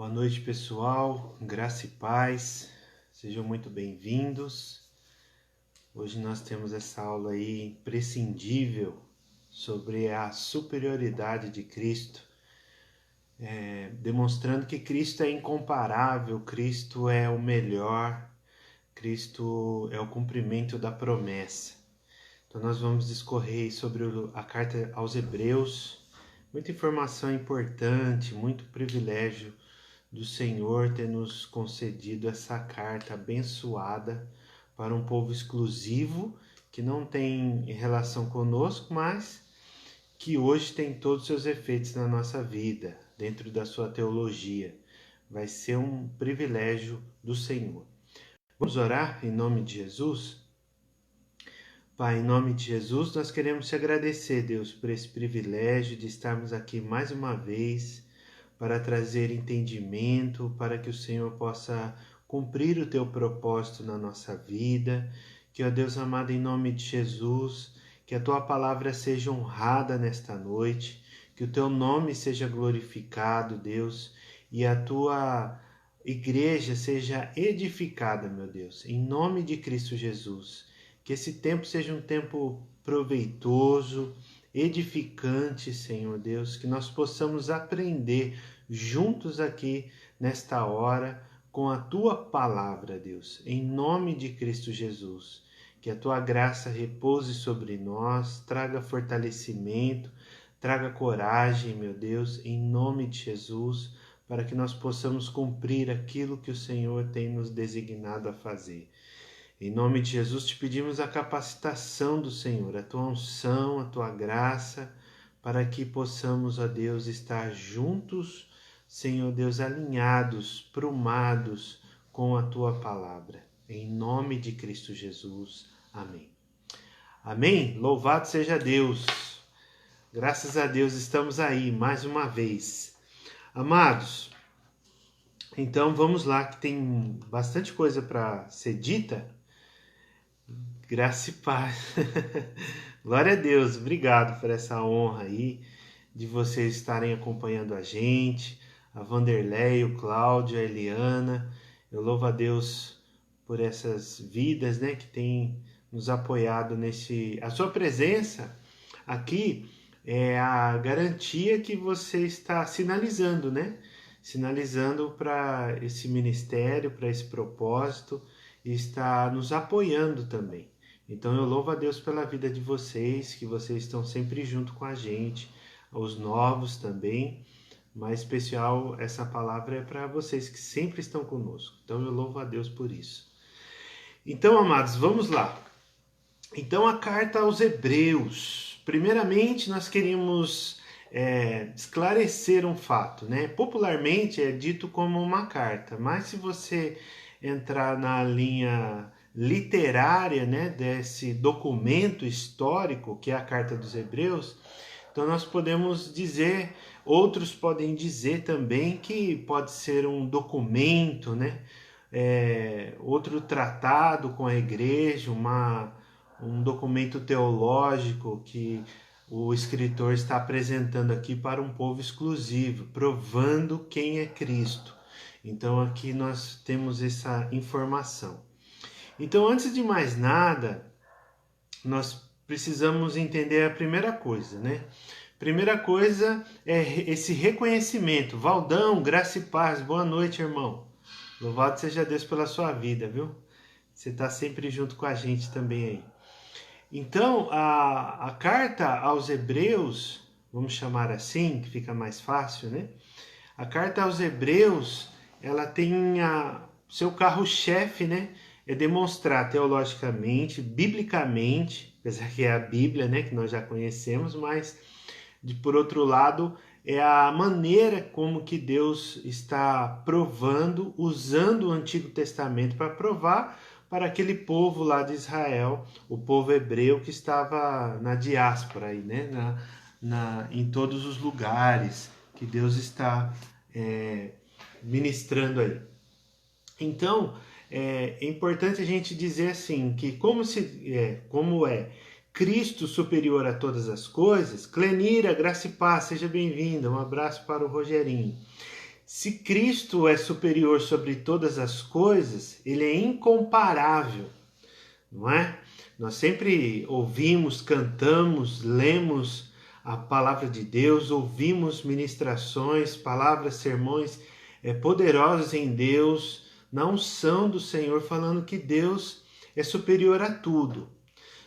Boa noite, pessoal. Graça e paz. Sejam muito bem-vindos. Hoje nós temos essa aula aí imprescindível sobre a superioridade de Cristo, demonstrando que Cristo é incomparável, Cristo é o melhor, Cristo é o cumprimento da promessa. Então nós vamos discorrer sobre a carta aos Hebreus. Muita informação importante, muito privilégio do Senhor ter nos concedido essa carta abençoada para um povo exclusivo que não tem relação conosco, mas que hoje tem todos os seus efeitos na nossa vida, dentro da sua teologia. Vai ser um privilégio do Senhor. Vamos orar em nome de Jesus? Pai, em nome de Jesus, nós queremos te agradecer, Deus, por esse privilégio de estarmos aqui mais uma vez para trazer entendimento, para que o Senhor possa cumprir o teu propósito na nossa vida. Que, ó Deus amado, em nome de Jesus, que a tua palavra seja honrada nesta noite, que o teu nome seja glorificado, Deus, e a tua igreja seja edificada, meu Deus, em nome de Cristo Jesus. Que esse tempo seja um tempo proveitoso, edificante, Senhor Deus, que nós possamos aprender juntos aqui nesta hora com a tua palavra, Deus, em nome de Cristo Jesus. Que a tua graça repouse sobre nós, traga fortalecimento, traga coragem, meu Deus, em nome de Jesus, para que nós possamos cumprir aquilo que o Senhor tem nos designado a fazer. Em nome de Jesus, te pedimos a capacitação do Senhor, a tua unção, a tua graça, para que possamos, ó Deus, estar juntos, Senhor Deus, alinhados, prumados com a tua palavra. Em nome de Cristo Jesus. Amém. Amém? Louvado seja Deus. Graças a Deus estamos aí mais uma vez. Amados, então vamos lá, que tem bastante coisa para ser dita. Graça e paz. Glória a Deus, obrigado por essa honra aí de vocês estarem acompanhando a gente, a Vanderlei, o Cláudio, a Eliana. Eu louvo a Deus por essas vidas, né, que têm nos apoiado nesse... A sua presença aqui é a garantia que você está sinalizando, né? Sinalizando para esse ministério, para esse propósito, e está nos apoiando também. Então eu louvo a Deus pela vida de vocês, que vocês estão sempre junto com a gente, os novos também, mas especial essa palavra é para vocês que sempre estão conosco. Então eu louvo a Deus por isso. Então, amados, vamos lá. Então a carta aos Hebreus. Primeiramente nós queríamos esclarecer um fato, né? Popularmente é dito como uma carta, mas se você entrar na linha literária, né, desse documento histórico que é a Carta dos Hebreus, então nós podemos dizer, outros podem dizer também que pode ser um documento, né, outro tratado com a igreja, um documento teológico que o escritor está apresentando aqui para um povo exclusivo, provando quem é Cristo. Então aqui nós temos essa informação. Então, antes de mais nada, nós precisamos entender a primeira coisa, né? Primeira coisa é esse reconhecimento. Valdão, graça e paz, boa noite, irmão. Louvado seja Deus pela sua vida, viu? Você está sempre junto com a gente também aí. Então, a carta aos Hebreus, vamos chamar assim, que fica mais fácil, né? A carta aos Hebreus, ela tem seu carro-chefe, né? É demonstrar teologicamente, biblicamente, apesar que é a Bíblia, né, que nós já conhecemos, mas, por outro lado, é a maneira como que Deus está provando, usando o Antigo Testamento para provar para aquele povo lá de Israel, o povo hebreu que estava na diáspora, aí, né, em todos os lugares que Deus está ministrando aí. Então, é importante a gente dizer assim, que como é Cristo superior a todas as coisas, Clenira, graça e paz, seja bem-vinda, um abraço para o Rogerinho. Se Cristo é superior sobre todas as coisas, ele é incomparável, não é? Nós sempre ouvimos, cantamos, lemos a palavra de Deus, ouvimos ministrações, palavras, sermões poderosos em Deus, na unção do Senhor, falando que Deus é superior a tudo.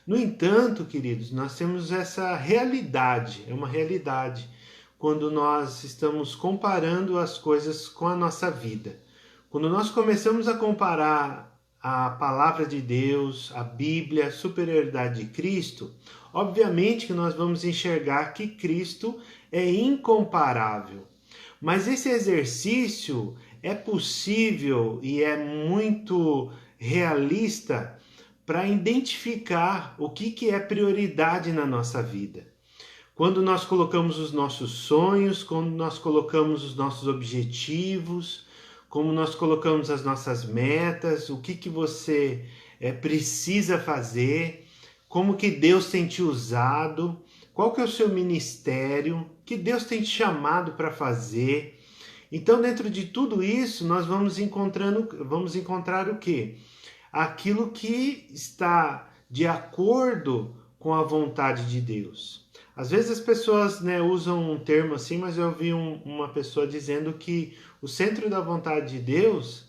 No entanto, queridos, nós temos essa realidade, é uma realidade, quando nós estamos comparando as coisas com a nossa vida. Quando nós começamos a comparar a palavra de Deus, a Bíblia, a superioridade de Cristo, obviamente que nós vamos enxergar que Cristo é incomparável. Mas esse exercício é possível e é muito realista para identificar o que é prioridade na nossa vida. Quando nós colocamos os nossos sonhos, quando nós colocamos os nossos objetivos, como nós colocamos as nossas metas, o que você precisa fazer, como que Deus tem te usado, qual que é o seu ministério, que Deus tem te chamado para fazer. Então, dentro de tudo isso, nós vamos encontrar o quê? Aquilo que está de acordo com a vontade de Deus. Às vezes as pessoas usam um termo assim, mas eu ouvi uma pessoa dizendo que o centro da vontade de Deus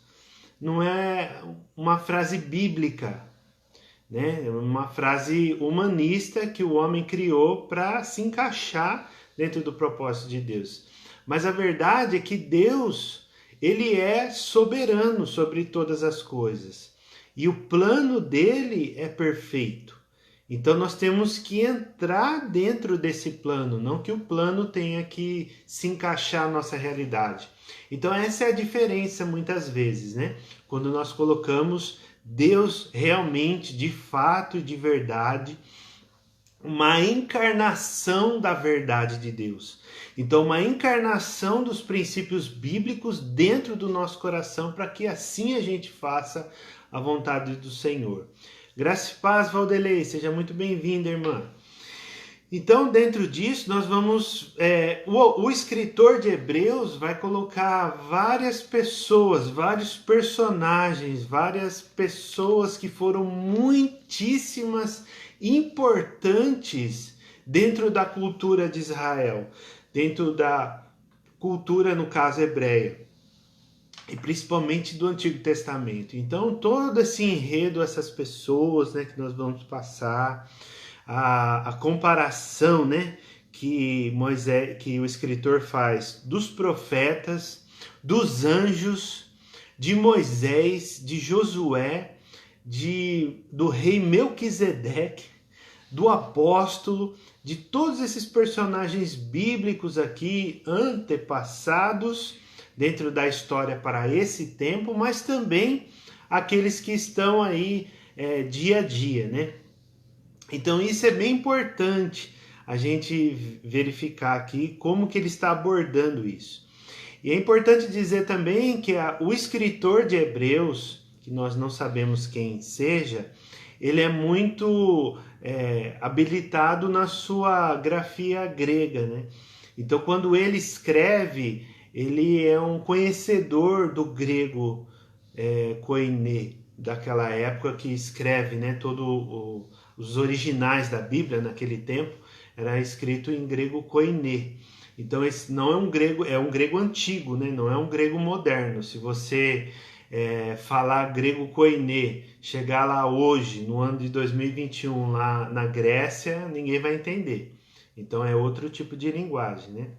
não é uma frase bíblica, né? É uma frase humanista que o homem criou para se encaixar dentro do propósito de Deus. Mas a verdade é que Deus, ele é soberano sobre todas as coisas. E o plano dele é perfeito. Então nós temos que entrar dentro desse plano, não que o plano tenha que se encaixar na nossa realidade. Então essa é a diferença muitas vezes, né? Quando nós colocamos Deus realmente, de fato e de verdade, uma encarnação da verdade de Deus. Então uma encarnação dos princípios bíblicos dentro do nosso coração, para que assim a gente faça a vontade do Senhor. Graça e paz, Valdelei, seja muito bem-vinda, irmã. Então, dentro disso, nós vamos... o escritor de Hebreus vai colocar várias pessoas, vários personagens, várias pessoas que foram muitíssimas importantes dentro da cultura de Israel, dentro da cultura, no caso, hebreia. E principalmente do Antigo Testamento. Então, todo esse enredo, essas pessoas, né, que nós vamos passar, a comparação, né, que o escritor faz dos profetas, dos anjos, de Moisés, de Josué, do rei Melquisedeque, do apóstolo, de todos esses personagens bíblicos aqui, antepassados, dentro da história para esse tempo, mas também aqueles que estão aí dia a dia, né? Então isso é bem importante a gente verificar aqui como que ele está abordando isso. E é importante dizer também que o escritor de Hebreus, que nós não sabemos quem seja, ele é muito habilitado na sua grafia grega, né? Então quando ele escreve, ele é um conhecedor do grego koiné, daquela época que escreve, né, todos os originais da Bíblia naquele tempo, era escrito em grego koiné. Então esse não é um grego, é um grego antigo, né, não é um grego moderno. Se você falar grego koiné, chegar lá hoje, no ano de 2021, lá na Grécia, ninguém vai entender. Então é outro tipo de linguagem, né?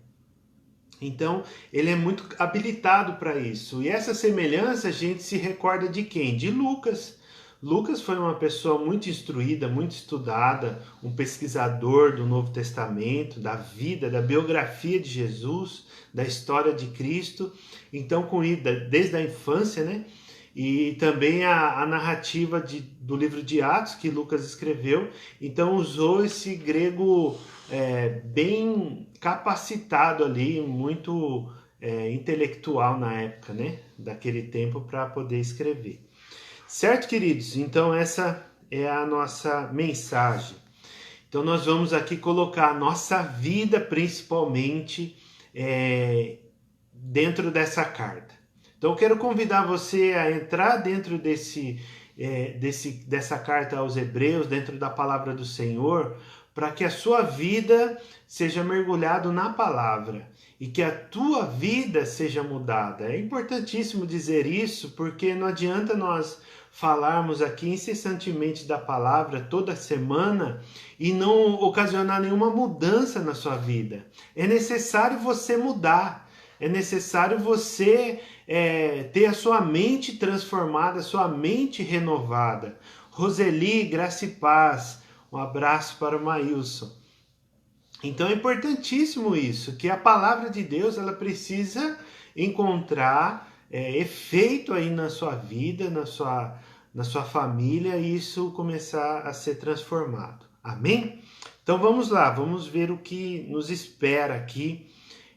Então, ele é muito habilitado para isso. E essa semelhança a gente se recorda de quem? De Lucas. Lucas foi uma pessoa muito instruída, muito estudada, um pesquisador do Novo Testamento, da vida, da biografia de Jesus, da história de Cristo. Então, com ele, desde a infância, né? E também a narrativa do livro de Atos, que Lucas escreveu. Então, usou esse grego bem capacitado ali, muito intelectual na época, né? Daquele tempo, para poder escrever. Certo, queridos? Então, essa é a nossa mensagem. Então, nós vamos aqui colocar a nossa vida, principalmente, dentro dessa carta. Então eu quero convidar você a entrar dentro dessa carta aos Hebreus, dentro da palavra do Senhor, para que a sua vida seja mergulhada na palavra e que a tua vida seja mudada. É importantíssimo dizer isso, porque não adianta nós falarmos aqui incessantemente da palavra toda semana e não ocasionar nenhuma mudança na sua vida. É necessário você mudar, é necessário você ter a sua mente transformada, a sua mente renovada. Roseli, graça e paz. Um abraço para o Maílson. Então é importantíssimo isso, que a palavra de Deus ela precisa encontrar efeito aí na sua vida, na sua família, e isso começar a ser transformado. Amém? Então vamos lá, vamos ver o que nos espera aqui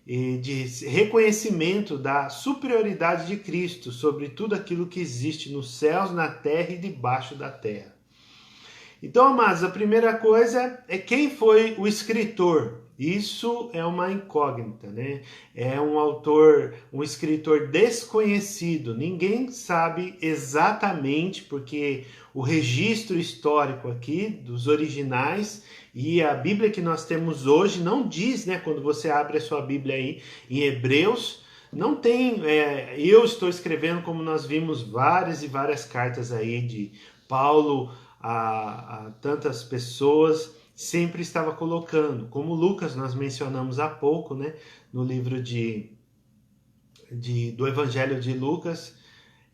de reconhecimento da superioridade de Cristo sobre tudo aquilo que existe nos céus, na terra e debaixo da terra. Então, amados, a primeira coisa é quem foi o escritor. Isso é uma incógnita, né? É um autor, um escritor desconhecido. Ninguém sabe exatamente, porque o registro histórico aqui dos originais e a Bíblia que nós temos hoje não diz, né? Quando você abre a sua Bíblia aí em Hebreus, não tem. Eu estou escrevendo, como nós vimos, várias e várias cartas aí de Paulo a tantas pessoas, sempre estava colocando, como Lucas nós mencionamos há pouco, né, no livro do Evangelho de Lucas.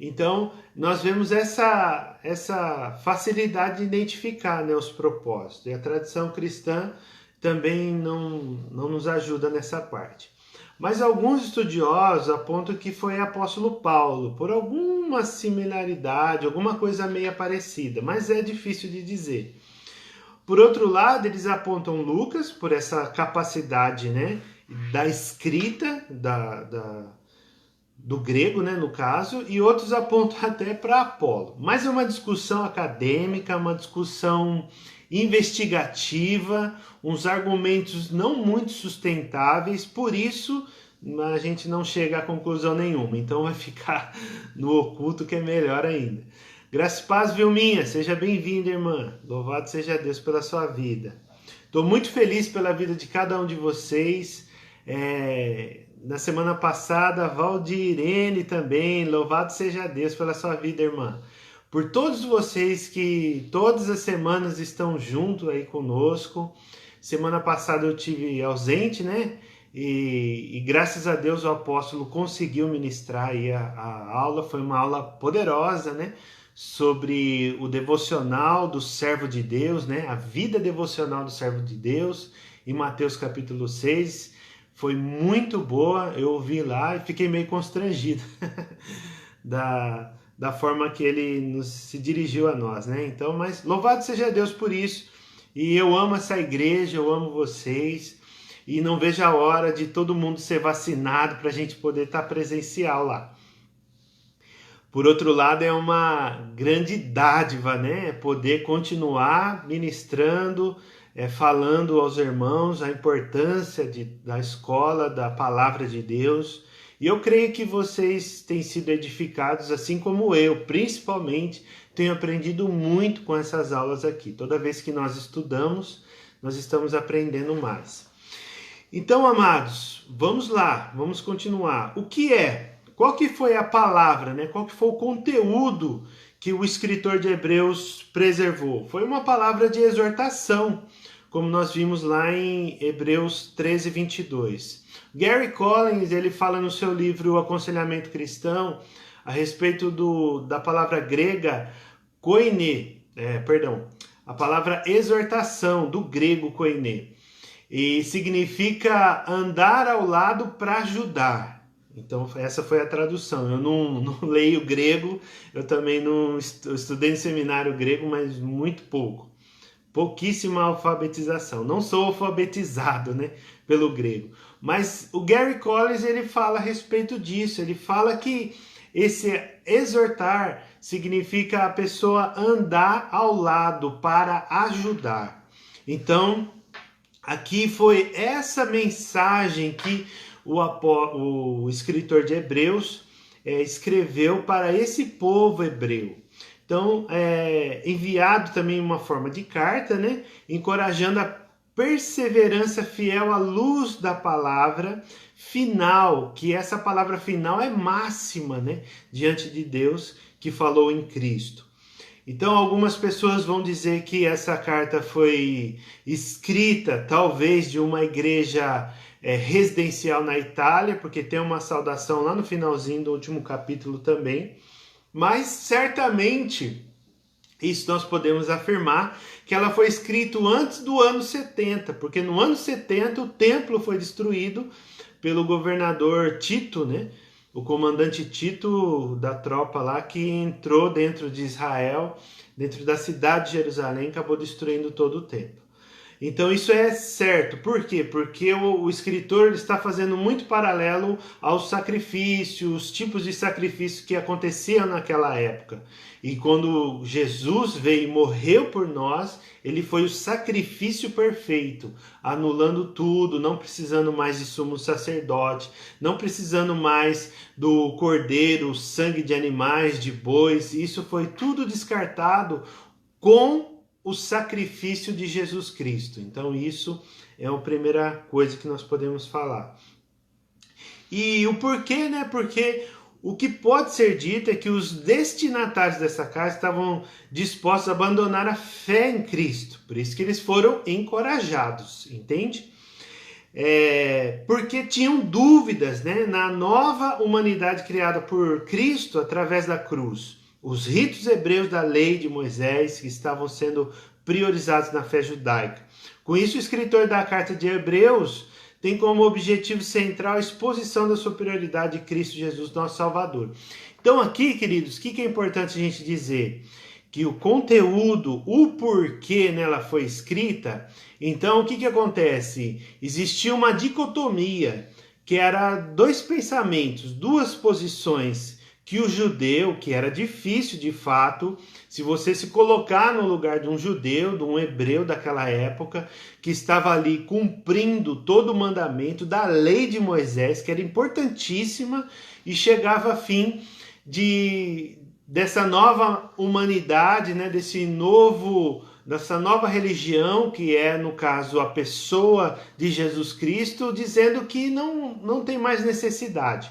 Então nós vemos essa facilidade de identificar, né, os propósitos, e a tradição cristã também não nos ajuda nessa parte. Mas alguns estudiosos apontam que foi apóstolo Paulo, por alguma similaridade, alguma coisa meio parecida, mas é difícil de dizer. Por outro lado, eles apontam Lucas, por essa capacidade, né, da escrita, do grego, né, no caso, e outros apontam até para Apolo. Mas é uma discussão acadêmica, uma discussão investigativa, uns argumentos não muito sustentáveis, por isso a gente não chega a conclusão nenhuma. Então vai ficar no oculto, que é melhor ainda. Graça e paz, Vilminha, seja bem-vinda, irmã. Louvado seja Deus pela sua vida. Estou muito feliz pela vida de cada um de vocês. Na semana passada, Valdirene também, louvado seja Deus pela sua vida, irmã. Por todos vocês que todas as semanas estão junto aí conosco. Semana passada eu tive ausente, né? E graças a Deus o apóstolo conseguiu ministrar aí a aula. Foi uma aula poderosa, né? Sobre o devocional do servo de Deus, né? A vida devocional do servo de Deus, em Mateus capítulo 6. Foi muito boa, eu ouvi lá e fiquei meio constrangido da forma que ele se dirigiu a nós, né? Então, mas louvado seja Deus por isso. E eu amo essa igreja, eu amo vocês. E não vejo a hora de todo mundo ser vacinado para a gente poder estar presencial lá. Por outro lado, é uma grande dádiva, né? Poder continuar ministrando, falando aos irmãos a importância da escola, da palavra de Deus. E eu creio que vocês têm sido edificados, assim como eu, principalmente, tenho aprendido muito com essas aulas aqui. Toda vez que nós estudamos, nós estamos aprendendo mais. Então, amados, vamos lá, vamos continuar. O que é? Qual que foi a palavra, né? Qual que foi o conteúdo que o escritor de Hebreus preservou? Foi uma palavra de exortação, como nós vimos lá em Hebreus 13, 22. Gary Collins, ele fala no seu livro O Aconselhamento Cristão a respeito da palavra grega koine, a palavra exortação, do grego koine, e significa andar ao lado para ajudar. Então essa foi a tradução. Eu não leio grego, eu também não estudei no seminário grego, mas muito pouco. Pouquíssima alfabetização. Não sou alfabetizado, né, pelo grego. Mas o Gary Collins, ele fala a respeito disso. Ele fala que esse exortar significa a pessoa andar ao lado para ajudar. Então, aqui foi essa mensagem que o escritor de Hebreus escreveu para esse povo hebreu. Então, enviado também em uma forma de carta, né? Encorajando a perseverança fiel à luz da palavra final, que essa palavra final é máxima, né? Diante de Deus, que falou em Cristo. Então, algumas pessoas vão dizer que essa carta foi escrita, talvez, de uma igreja residencial na Itália, porque tem uma saudação lá no finalzinho do último capítulo também. Mas, certamente, isso nós podemos afirmar, que ela foi escrita antes do ano 70, porque no ano 70 o templo foi destruído pelo governador Tito, né? O comandante Tito da tropa lá que entrou dentro de Israel, dentro da cidade de Jerusalém, acabou destruindo todo o templo. Então isso é certo. Por quê? Porque o escritor está fazendo muito paralelo aos sacrifícios, os tipos de sacrifício que aconteciam naquela época. E quando Jesus veio e morreu por nós, ele foi o sacrifício perfeito, anulando tudo, não precisando mais de sumo sacerdote, não precisando mais do cordeiro, sangue de animais, de bois. Isso foi tudo descartado com o sacrifício de Jesus Cristo. Então isso é a primeira coisa que nós podemos falar. E o porquê, né? Porque o que pode ser dito é que os destinatários dessa casa estavam dispostos a abandonar a fé em Cristo. Por isso que eles foram encorajados, entende? Porque tinham dúvidas, né, na nova humanidade criada por Cristo através da cruz. Os ritos hebreus da lei de Moisés que estavam sendo priorizados na fé judaica. Com isso, o escritor da carta de Hebreus tem como objetivo central a exposição da superioridade de Cristo Jesus, nosso Salvador. Então aqui, queridos, o que é importante a gente dizer? Que o conteúdo, o porquê nela foi escrita, então o que acontece? Existia uma dicotomia, que era dois pensamentos, duas posições, que o judeu, que era difícil de fato, se você se colocar no lugar de um judeu, de um hebreu daquela época, que estava ali cumprindo todo o mandamento da lei de Moisés, que era importantíssima, e chegava a fim dessa nova humanidade, né, dessa nova religião, que é, no caso, a pessoa de Jesus Cristo, dizendo que não tem mais necessidade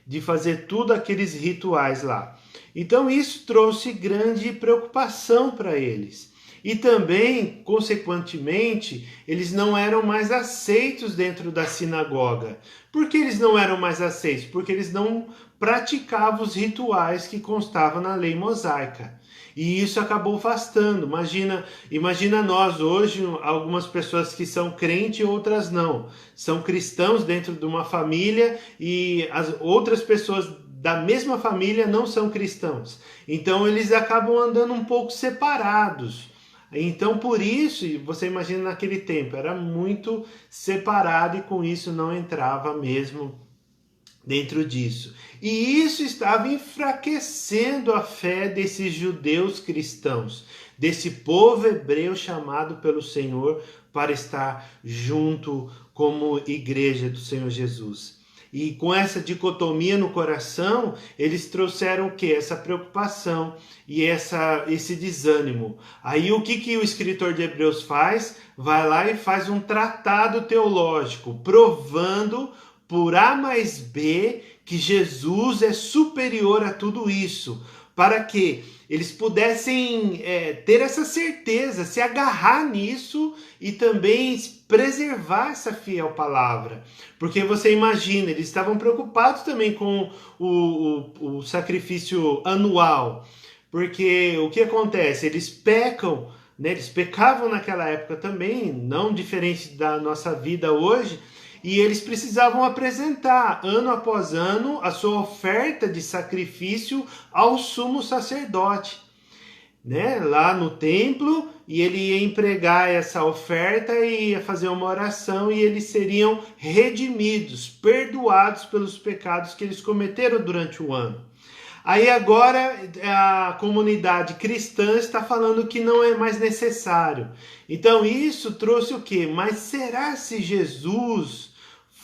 de fazer tudo aqueles rituais lá. Então isso trouxe grande preocupação para eles. E também, consequentemente, eles não eram mais aceitos dentro da sinagoga. Por que eles não eram mais aceitos? Porque eles não praticavam os rituais que constavam na lei mosaica. E isso acabou afastando. Imagina nós hoje, algumas pessoas que são crentes e outras não. São cristãos dentro de uma família e as outras pessoas da mesma família não são cristãos. Então eles acabam andando um pouco separados. Então por isso, você imagina naquele tempo, era muito separado e com isso não entrava mesmo dentro disso. E isso estava enfraquecendo a fé desses judeus cristãos, desse povo hebreu chamado pelo Senhor para estar junto como igreja do Senhor Jesus. E com essa dicotomia no coração, eles trouxeram o quê? Essa preocupação e esse desânimo. Aí o que o escritor de Hebreus faz? Vai lá e faz um tratado teológico, provando por A mais B que Jesus é superior a tudo isso, para que eles pudessem ter essa certeza, se agarrar nisso e também preservar essa fiel palavra. Porque você imagina, eles estavam preocupados também com o sacrifício anual, porque o que acontece? Eles pecam, né? Eles pecavam naquela época também, não diferente da nossa vida hoje, e eles precisavam apresentar, ano após ano, a sua oferta de sacrifício ao sumo sacerdote, né? Lá no templo, e ele ia entregar essa oferta e ia fazer uma oração, e eles seriam redimidos, perdoados pelos pecados que eles cometeram durante o ano. Aí agora a comunidade cristã está falando que não é mais necessário. Então isso trouxe o quê? Mas será se Jesus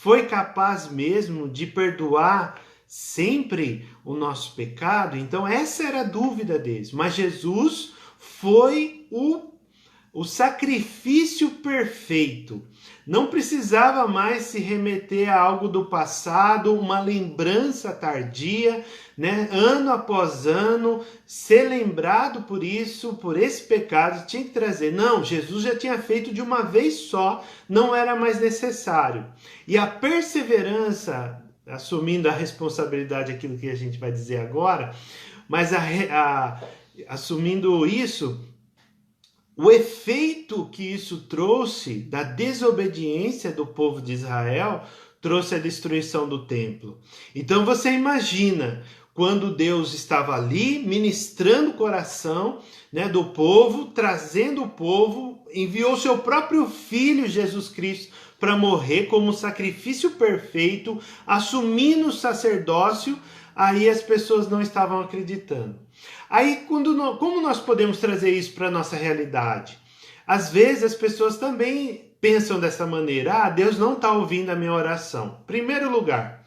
foi capaz mesmo de perdoar sempre o nosso pecado? Então essa era a dúvida deles. Mas Jesus foi o sacrifício perfeito. Não precisava mais se remeter a algo do passado, uma lembrança tardia, né? Ano após ano, ser lembrado por isso, por esse pecado, tinha que trazer. Não, Jesus já tinha feito de uma vez só, não era mais necessário. E a perseverança, assumindo a responsabilidade, aquilo que a gente vai dizer agora, mas assumindo isso, o efeito que isso trouxe da desobediência do povo de Israel trouxe a destruição do templo. Então você imagina quando Deus estava ali ministrando o coração, né, do povo, trazendo o povo, enviou seu próprio filho Jesus Cristo para morrer como sacrifício perfeito, assumindo o sacerdócio. Aí as pessoas não estavam acreditando. Aí, como nós podemos trazer isso para a nossa realidade? Às vezes as pessoas também pensam dessa maneira. Ah, Deus não está ouvindo a minha oração. Primeiro lugar,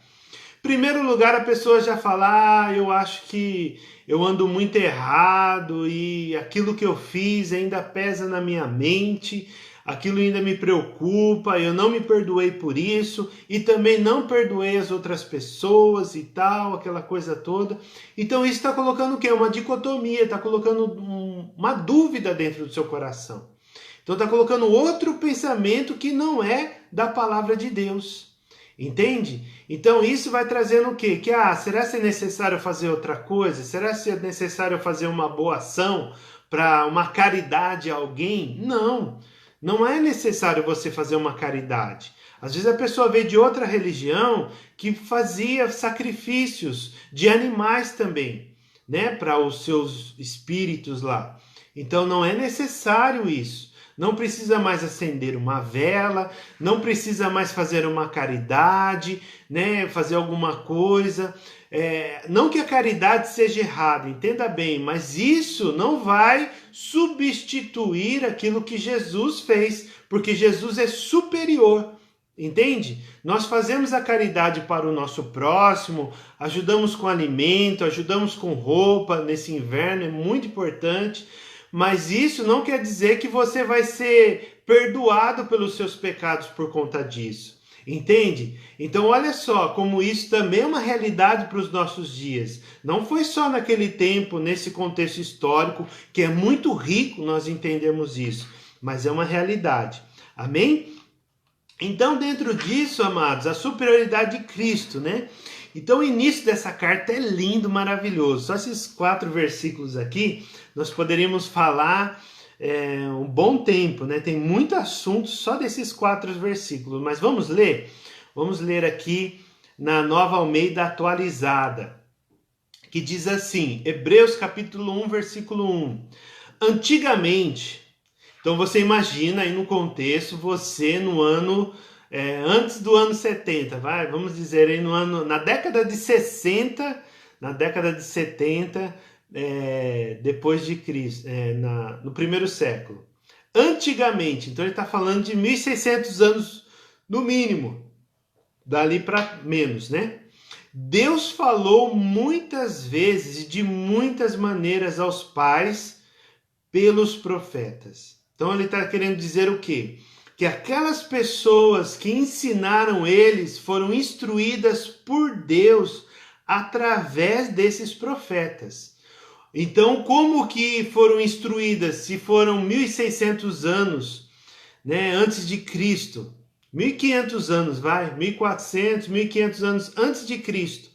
a pessoa já fala, eu acho que eu ando muito errado e aquilo que eu fiz ainda pesa na minha mente, aquilo ainda me preocupa, eu não me perdoei por isso e também não perdoei as outras pessoas e tal, aquela coisa toda. Então isso está colocando o quê? Uma dicotomia, está colocando uma dúvida dentro do seu coração. Então está colocando outro pensamento que não é da palavra de Deus. Entende? Então isso vai trazendo o quê? Que será que é necessário fazer outra coisa? Será que é necessário fazer uma boa ação para uma caridade a alguém? Não. Não é necessário você fazer uma caridade. Às vezes a pessoa veio de outra religião que fazia sacrifícios de animais também, né, para os seus espíritos lá. Então não é necessário isso. Não precisa mais acender uma vela, não precisa mais fazer uma caridade, né, fazer alguma coisa. Não que a caridade seja errada, entenda bem, mas isso não vai substituir aquilo que Jesus fez, porque Jesus é superior, entende? Nós fazemos a caridade para o nosso próximo, ajudamos com alimento, ajudamos com roupa nesse inverno, é muito importante, mas isso não quer dizer que você vai ser perdoado pelos seus pecados por conta disso. Entende? Então olha só como isso também é uma realidade para os nossos dias. Não foi só naquele tempo, nesse contexto histórico, que é muito rico nós entendemos isso, mas é uma realidade. Amém? Então dentro disso, amados, a superioridade de Cristo, né? Então o início dessa carta é lindo, maravilhoso. Só esses 4 versículos aqui, nós poderíamos falar um bom tempo, né? Tem muito assunto só desses 4 versículos, mas vamos ler? Vamos ler aqui na Nova Almeida Atualizada, que diz assim, Hebreus capítulo 1, versículo 1. Antigamente, então você imagina aí no contexto, você no ano, antes do ano 70, vamos dizer aí na década de 60, na década de 70, depois de Cristo, no primeiro século. Antigamente, então ele está falando de 1600 anos no mínimo, dali para menos, né? Deus falou muitas vezes e de muitas maneiras aos pais pelos profetas. Então ele está querendo dizer o quê? Que aquelas pessoas que ensinaram eles foram instruídas por Deus através desses profetas. Então, como que foram instruídas? Se foram 1600 anos, né, antes de Cristo, 1500 anos, 1400, 1500 anos antes de Cristo.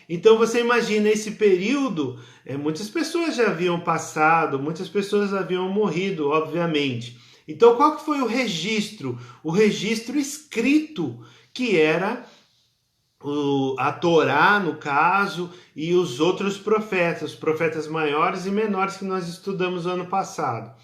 Então você imagina esse período, muitas pessoas já haviam passado, muitas pessoas haviam morrido, obviamente. Então qual que foi o registro? O registro escrito, que era a Torá, no caso, e os outros profetas, os profetas maiores e menores que nós estudamos ano passado.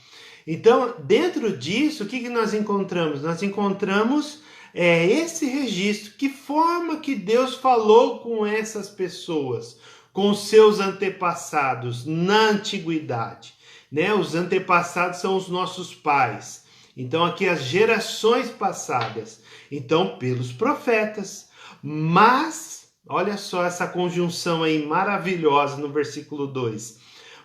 Então, dentro disso, o que nós encontramos? Nós encontramos esse registro, que forma que Deus falou com essas pessoas, com seus antepassados na antiguidade, né? Os antepassados são os nossos pais. Então aqui as gerações passadas. Então pelos profetas. Mas, olha só essa conjunção aí maravilhosa no versículo 2.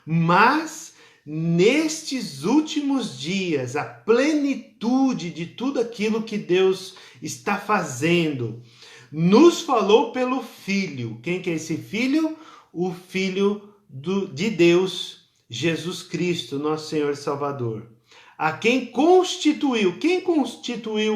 Mas nestes últimos dias, a plenitude de tudo aquilo que Deus está fazendo, nos falou pelo Filho. Quem que é esse Filho? O Filho de Deus, Jesus Cristo, nosso Senhor e Salvador. A quem constituiu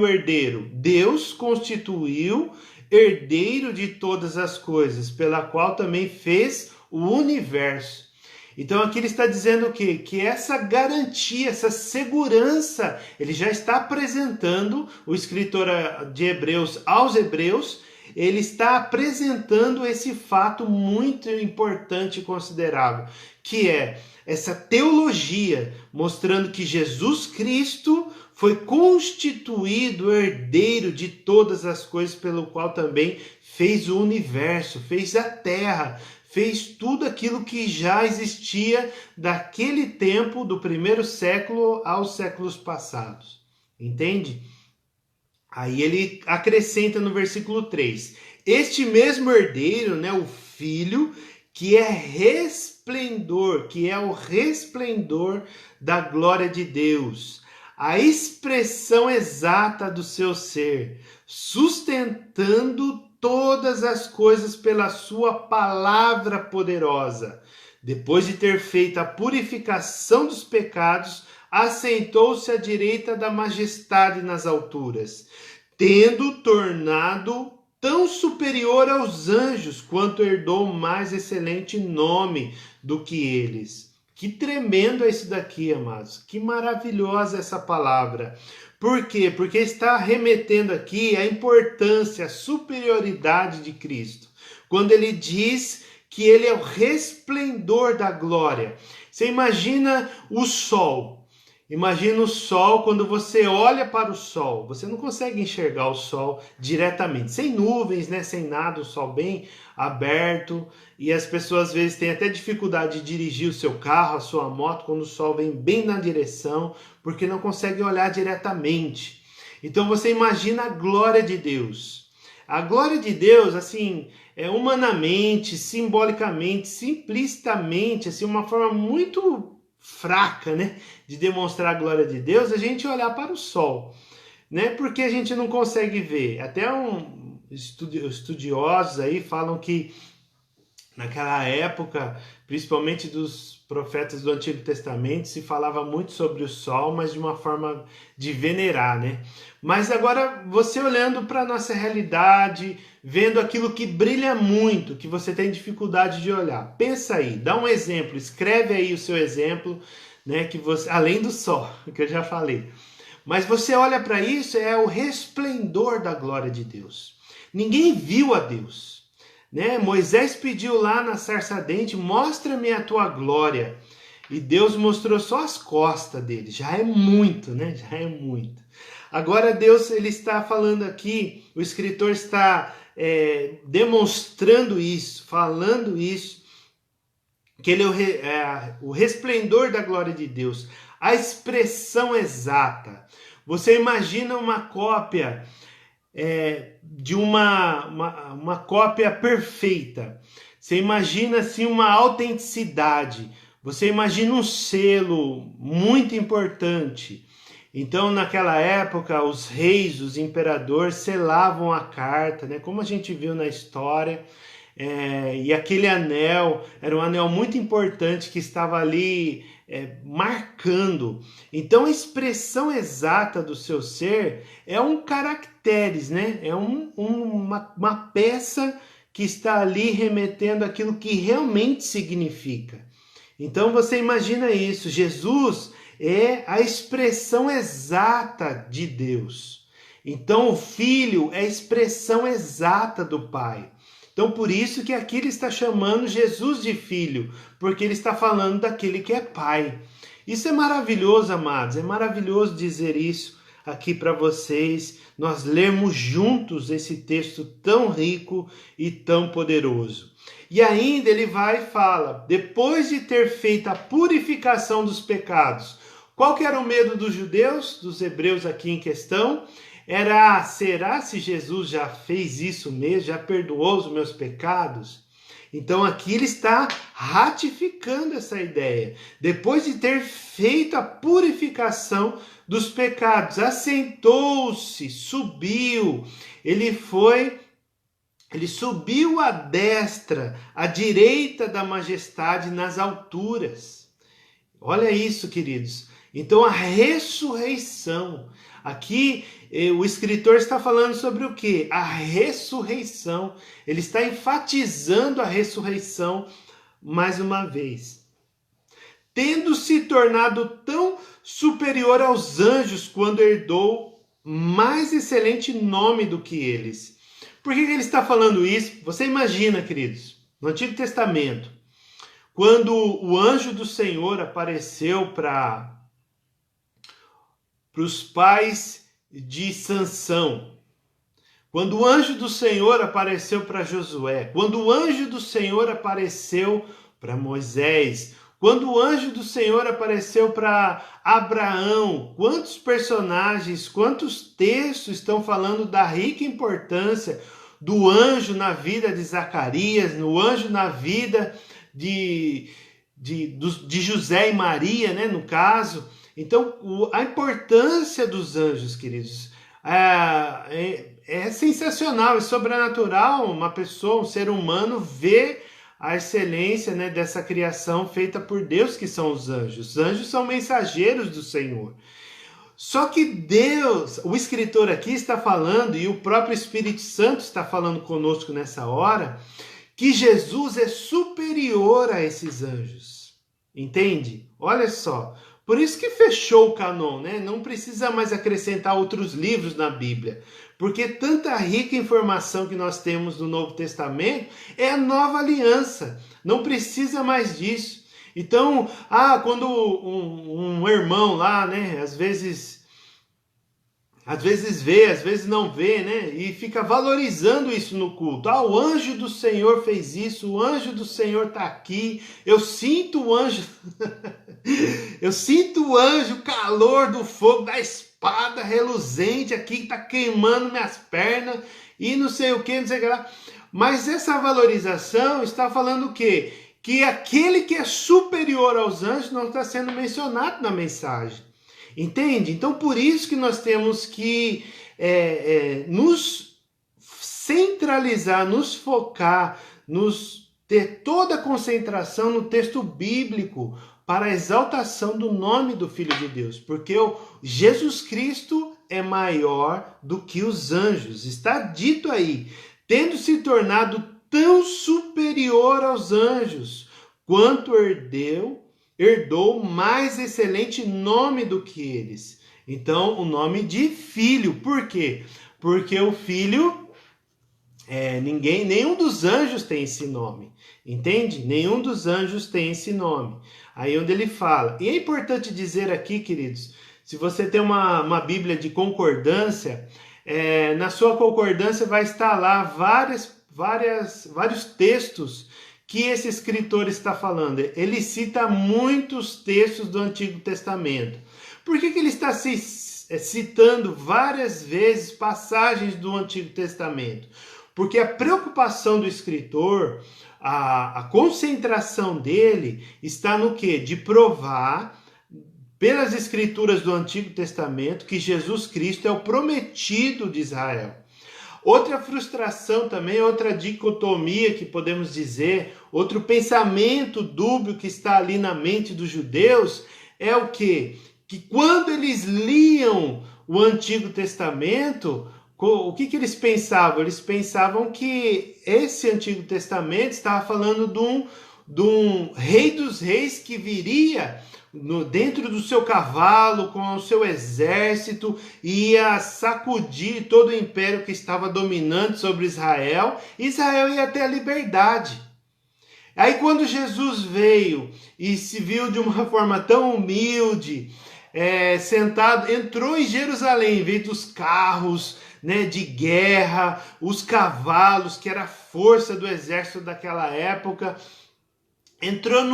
o herdeiro? Deus constituiu herdeiro de todas as coisas, pela qual também fez o universo. Então aqui ele está dizendo o quê? Que essa garantia, essa segurança, ele já está apresentando, o escritor de Hebreus aos Hebreus, ele está apresentando esse fato muito importante e considerável, que é essa teologia, mostrando que Jesus Cristo foi constituído herdeiro de todas as coisas, pelo qual também fez o universo, fez a terra, fez tudo aquilo que já existia daquele tempo, do primeiro século aos séculos passados. Entende? Aí ele acrescenta no versículo 3. Este mesmo herdeiro, né, o Filho, que é resplendor, que é o resplendor da glória de Deus, a expressão exata do seu ser, sustentando todas as coisas pela sua palavra poderosa. Depois de ter feito a purificação dos pecados, assentou-se à direita da majestade nas alturas, tendo tornado tão superior aos anjos, quanto herdou mais excelente nome do que eles. Que tremendo é isso daqui, amados. Que maravilhosa essa palavra. Por quê? Porque está remetendo aqui a importância, a superioridade de Cristo. Quando ele diz que ele é o resplendor da glória. Você imagina o sol. Imagina o sol, quando você olha para o sol, você não consegue enxergar o sol diretamente, sem nuvens, né? Sem nada, o sol bem aberto, e as pessoas às vezes têm até dificuldade de dirigir o seu carro, a sua moto, quando o sol vem bem na direção, porque não consegue olhar diretamente. Então você imagina a glória de Deus. A glória de Deus, assim, humanamente, simbolicamente, simplicitamente, assim, uma forma muito fraca, né, de demonstrar a glória de Deus, a gente olhar para o sol, né, porque a gente não consegue ver. Até estudiosos aí falam que naquela época, principalmente dos profetas do Antigo Testamento, se falava muito sobre o sol, mas de uma forma de venerar, né? Mas agora, você olhando para a nossa realidade, vendo aquilo que brilha muito, que você tem dificuldade de olhar, pensa aí, dá um exemplo, escreve aí o seu exemplo, né? Que você, além do sol, que eu já falei. Mas você olha para isso, é o resplendor da glória de Deus. Ninguém viu a Deus. Né? Moisés pediu lá na sarça ardente, mostra-me a tua glória. E Deus mostrou só as costas dele. Já é muito, né? Já é muito. Agora Deus, ele está falando aqui, o escritor está demonstrando isso, falando isso, que ele é o resplendor da glória de Deus, a expressão exata. Você imagina uma cópia de uma cópia perfeita. Você imagina assim uma autenticidade. Você imagina um selo muito importante. Então, naquela época, os reis, os imperadores selavam a carta, né? Como a gente viu na história. E aquele anel era um anel muito importante que estava ali marcando. Então a expressão exata do seu ser é um caracteres, né? É uma peça que está ali remetendo aquilo que realmente significa. Então você imagina isso, Jesus é a expressão exata de Deus. Então o Filho é a expressão exata do Pai. Então, por isso que aqui ele está chamando Jesus de Filho, porque ele está falando daquele que é Pai. Isso é maravilhoso, amados, é maravilhoso dizer isso aqui para vocês, nós lermos juntos esse texto tão rico e tão poderoso. E ainda ele vai e fala, depois de ter feito a purificação dos pecados, Qual que era o medo dos judeus, dos hebreus aqui em questão? Será se Jesus já fez isso mesmo, já perdoou os meus pecados? Então aqui ele está ratificando essa ideia. Depois de ter feito a purificação dos pecados, assentou-se, subiu, ele subiu à destra, à direita da majestade nas alturas. Olha isso, queridos. Então a ressurreição. Aqui o escritor está falando sobre o quê? A ressurreição. Ele está enfatizando a ressurreição mais uma vez. Tendo se tornado tão superior aos anjos quando herdou mais excelente nome do que eles. Por que ele está falando isso? Você imagina, queridos, no Antigo Testamento, quando o anjo do Senhor apareceu para os pais de Sansão, quando o anjo do Senhor apareceu para Josué, quando o anjo do Senhor apareceu para Moisés, quando o anjo do Senhor apareceu para Abraão, quantos personagens, quantos textos estão falando da rica importância do anjo na vida de Zacarias, no anjo na vida de José e Maria, né, no caso. Então, a importância dos anjos, queridos, é sensacional, é sobrenatural. Uma pessoa, um ser humano, ver a excelência, né, dessa criação feita por Deus, que são os anjos. Os anjos são mensageiros do Senhor. Só que Deus, o escritor aqui está falando, e o próprio Espírito Santo está falando conosco nessa hora, que Jesus é superior a esses anjos. Entende? Olha só. Por isso que fechou o canon, né? Não precisa mais acrescentar outros livros na Bíblia. Porque tanta rica informação que nós temos no Novo Testamento é a nova aliança. Não precisa mais disso. Então, quando um irmão lá, né, às vezes vê, às vezes não vê, né, e fica valorizando isso no culto. O anjo do Senhor fez isso, o anjo do Senhor está aqui, eu sinto o anjo, eu sinto o anjo, o calor do fogo, da espada reluzente aqui, que está queimando minhas pernas, e não sei o que, não sei o que lá. Mas essa valorização está falando o quê? Que aquele que é superior aos anjos não está sendo mencionado na mensagem. Entende? Então, por isso que nós temos que nos centralizar, nos focar, ter toda a concentração no texto bíblico para a exaltação do nome do Filho de Deus. Porque Jesus Cristo é maior do que os anjos. Está dito aí, tendo se tornado tão superior aos anjos, quanto herdou mais excelente nome do que eles. Então, o nome de filho. Por quê? Porque o filho, nenhum dos anjos tem esse nome. Entende? Nenhum dos anjos tem esse nome. Aí onde ele fala. E é importante dizer aqui, queridos, se você tem uma Bíblia de concordância, na sua concordância vai estar lá vários textos que esse escritor está falando. Ele cita muitos textos do Antigo Testamento. Por que ele está citando várias vezes passagens do Antigo Testamento? Porque a preocupação do escritor, a concentração dele está no quê? De provar pelas escrituras do Antigo Testamento que Jesus Cristo é o prometido de Israel. Outra frustração também, outra dicotomia que podemos dizer, outro pensamento dúbio que está ali na mente dos judeus é o quê? Que quando eles liam o Antigo Testamento, o que eles pensavam? Eles pensavam que esse Antigo Testamento estava falando de um rei dos reis que viria dentro do seu cavalo, com o seu exército, ia sacudir todo o império que estava dominando sobre Israel. Israel ia ter a liberdade. Aí quando Jesus veio e se viu de uma forma tão humilde, sentado, entrou em Jerusalém, veio dos carros, né, de guerra, os cavalos, que era a força do exército daquela época, entrou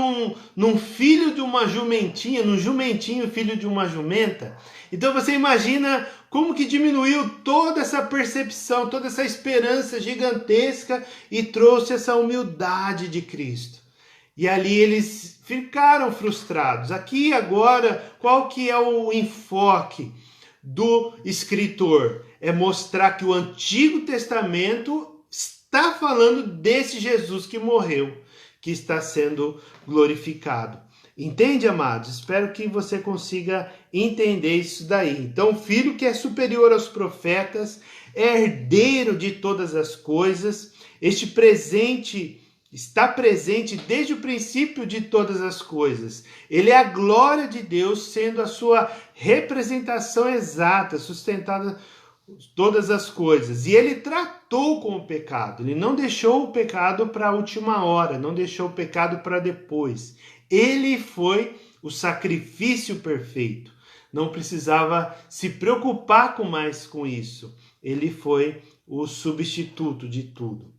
num filho de uma jumentinha, num jumentinho filho de uma jumenta. Então você imagina como que diminuiu toda essa percepção, toda essa esperança gigantesca e trouxe essa humildade de Cristo. E ali eles ficaram frustrados. Aqui agora, qual que é o enfoque do escritor? É mostrar que o Antigo Testamento está falando desse Jesus que morreu, que está sendo glorificado. Entende, amados? Espero que você consiga entender isso daí. Então, o filho que é superior aos profetas, é herdeiro de todas as coisas. Este presente está presente desde o princípio de todas as coisas. Ele é a glória de Deus, sendo a sua representação exata, sustentada todas as coisas. E ele tratou com o pecado. Ele não deixou o pecado para a última hora, não deixou o pecado para depois. Ele foi o sacrifício perfeito. Não precisava se preocupar mais com isso. Ele foi o substituto de tudo.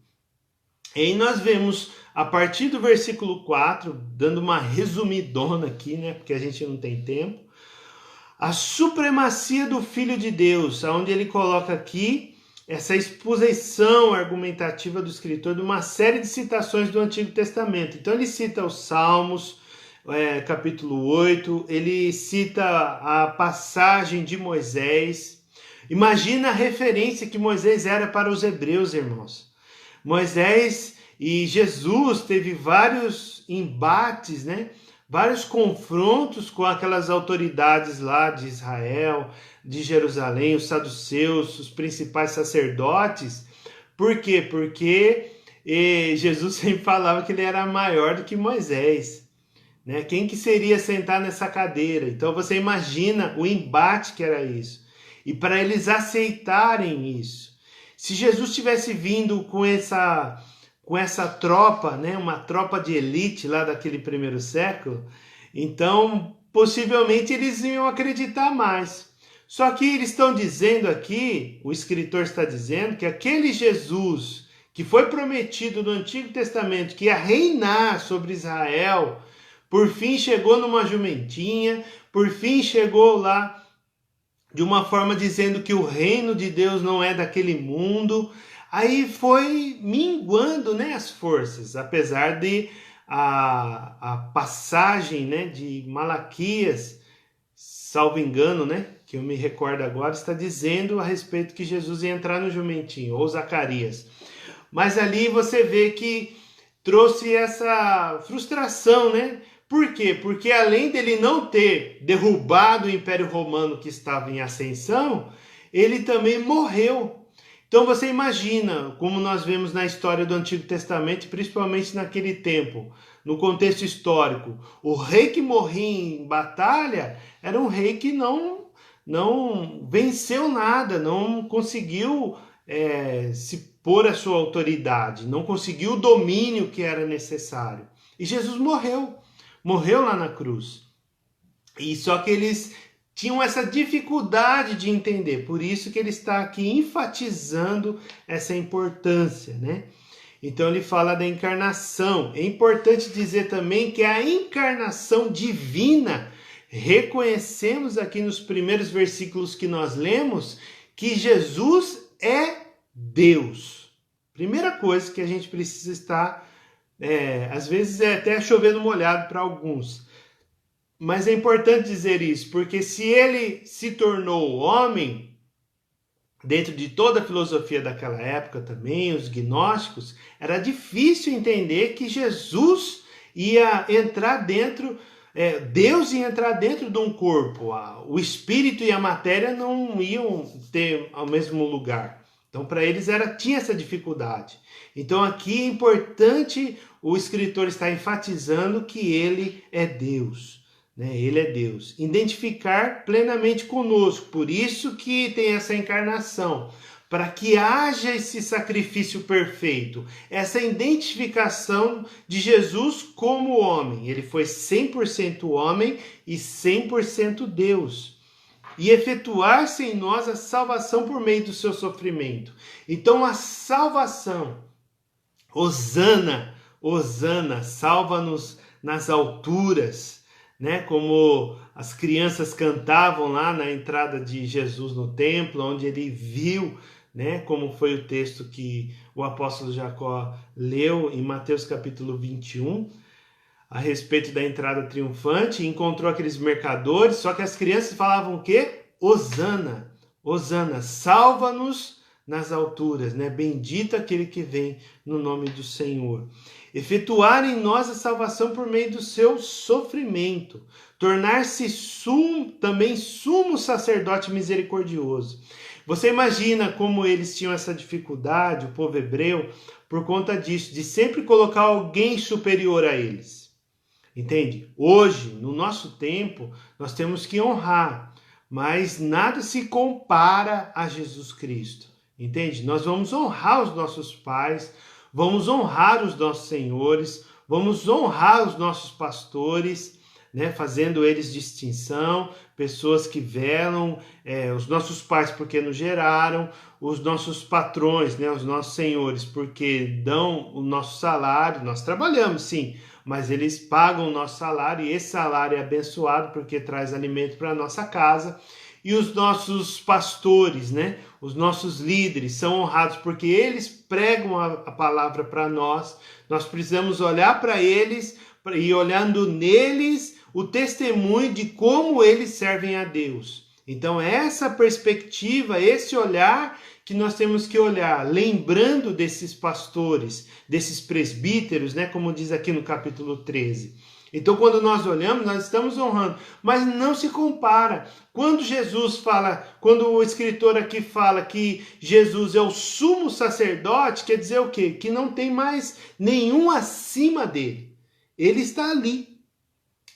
E aí nós vemos, a partir do versículo 4, dando uma resumidona aqui, né, porque a gente não tem tempo, a supremacia do Filho de Deus, onde ele coloca aqui essa exposição argumentativa do escritor de uma série de citações do Antigo Testamento. Então ele cita os Salmos, capítulo 8, ele cita a passagem de Moisés. Imagina a referência que Moisés era para os hebreus, irmãos. Moisés e Jesus teve vários embates, né? Vários confrontos com aquelas autoridades lá de Israel, de Jerusalém, os saduceus, os principais sacerdotes. Por quê? Porque Jesus sempre falava que ele era maior do que Moisés, né? Quem que seria sentar nessa cadeira? Então você imagina o embate que era isso. E para eles aceitarem isso, se Jesus tivesse vindo com essa tropa, né, uma tropa de elite lá daquele primeiro século, então possivelmente eles iam acreditar mais. Só que eles estão dizendo aqui, o escritor está dizendo que aquele Jesus que foi prometido no Antigo Testamento, que ia reinar sobre Israel, por fim chegou numa jumentinha, por fim chegou lá de uma forma dizendo que o reino de Deus não é daquele mundo. Aí foi minguando, né, as forças, apesar de a passagem, né, de Malaquias, salvo engano, né, que eu me recordo agora, está dizendo a respeito que Jesus ia entrar no jumentinho, ou Zacarias. Mas ali você vê que trouxe essa frustração, né? Por quê? Porque além dele não ter derrubado o Império Romano que estava em ascensão, ele também morreu. Então você imagina, como nós vemos na história do Antigo Testamento, principalmente naquele tempo, no contexto histórico, o rei que morria em batalha era um rei que não venceu nada, não conseguiu se pôr a sua autoridade, não conseguiu o domínio que era necessário. E Jesus morreu lá na cruz. E só que eles tinham essa dificuldade de entender, por isso que ele está aqui enfatizando essa importância, né? Então ele fala da encarnação. É importante dizer também que a encarnação divina, reconhecemos aqui nos primeiros versículos que nós lemos, que Jesus é Deus. Primeira coisa que a gente precisa estar, às vezes é até chovendo molhado para alguns, mas é importante dizer isso, porque se ele se tornou homem, dentro de toda a filosofia daquela época também, os gnósticos, era difícil entender que Jesus ia entrar dentro, Deus ia entrar dentro de um corpo, o espírito e a matéria não iam ter ao mesmo lugar. Então, para eles tinha essa dificuldade. Então, aqui é importante o escritor estar enfatizando que ele é Deus. Né? Ele é Deus. Identificar plenamente conosco. Por isso que tem essa encarnação. Para que haja esse sacrifício perfeito. Essa identificação de Jesus como homem. Ele foi 100% homem e 100% Deus. E efetuar-se em nós a salvação por meio do seu sofrimento. Então a salvação, Hosana Hosana, salva-nos nas alturas, né? Como as crianças cantavam lá na entrada de Jesus no templo, onde ele viu, né? Como foi o texto que o apóstolo Jacó leu em Mateus capítulo 21, a respeito da entrada triunfante, encontrou aqueles mercadores, só que as crianças falavam o quê? Hosana, Hosana, salva-nos nas alturas, né? Bendito aquele que vem no nome do Senhor. Efetuar em nós a salvação por meio do seu sofrimento, tornar-se também sumo sacerdote misericordioso. Você imagina como eles tinham essa dificuldade, o povo hebreu, por conta disso, de sempre colocar alguém superior a eles. Entende? Hoje, no nosso tempo, nós temos que honrar, mas nada se compara a Jesus Cristo. Entende? Nós vamos honrar os nossos pais, vamos honrar os nossos senhores, vamos honrar os nossos pastores, né? Fazendo eles distinção, pessoas que velam, os nossos pais porque nos geraram, os nossos patrões, né? Os nossos senhores porque dão o nosso salário, nós trabalhamos sim, mas eles pagam o nosso salário e esse salário é abençoado porque traz alimento para a nossa casa. E os nossos pastores, né? Os nossos líderes são honrados porque eles pregam a palavra para nós. Nós precisamos olhar para eles e olhando neles o testemunho de como eles servem a Deus. Então essa perspectiva, esse olhar que nós temos que olhar, lembrando desses pastores, desses presbíteros, né, como diz aqui no capítulo 13. Então, quando nós olhamos, nós estamos honrando, mas não se compara. Quando Jesus fala, quando o escritor aqui fala que Jesus é o sumo sacerdote, quer dizer o quê? Que não tem mais nenhum acima dele. Ele está ali.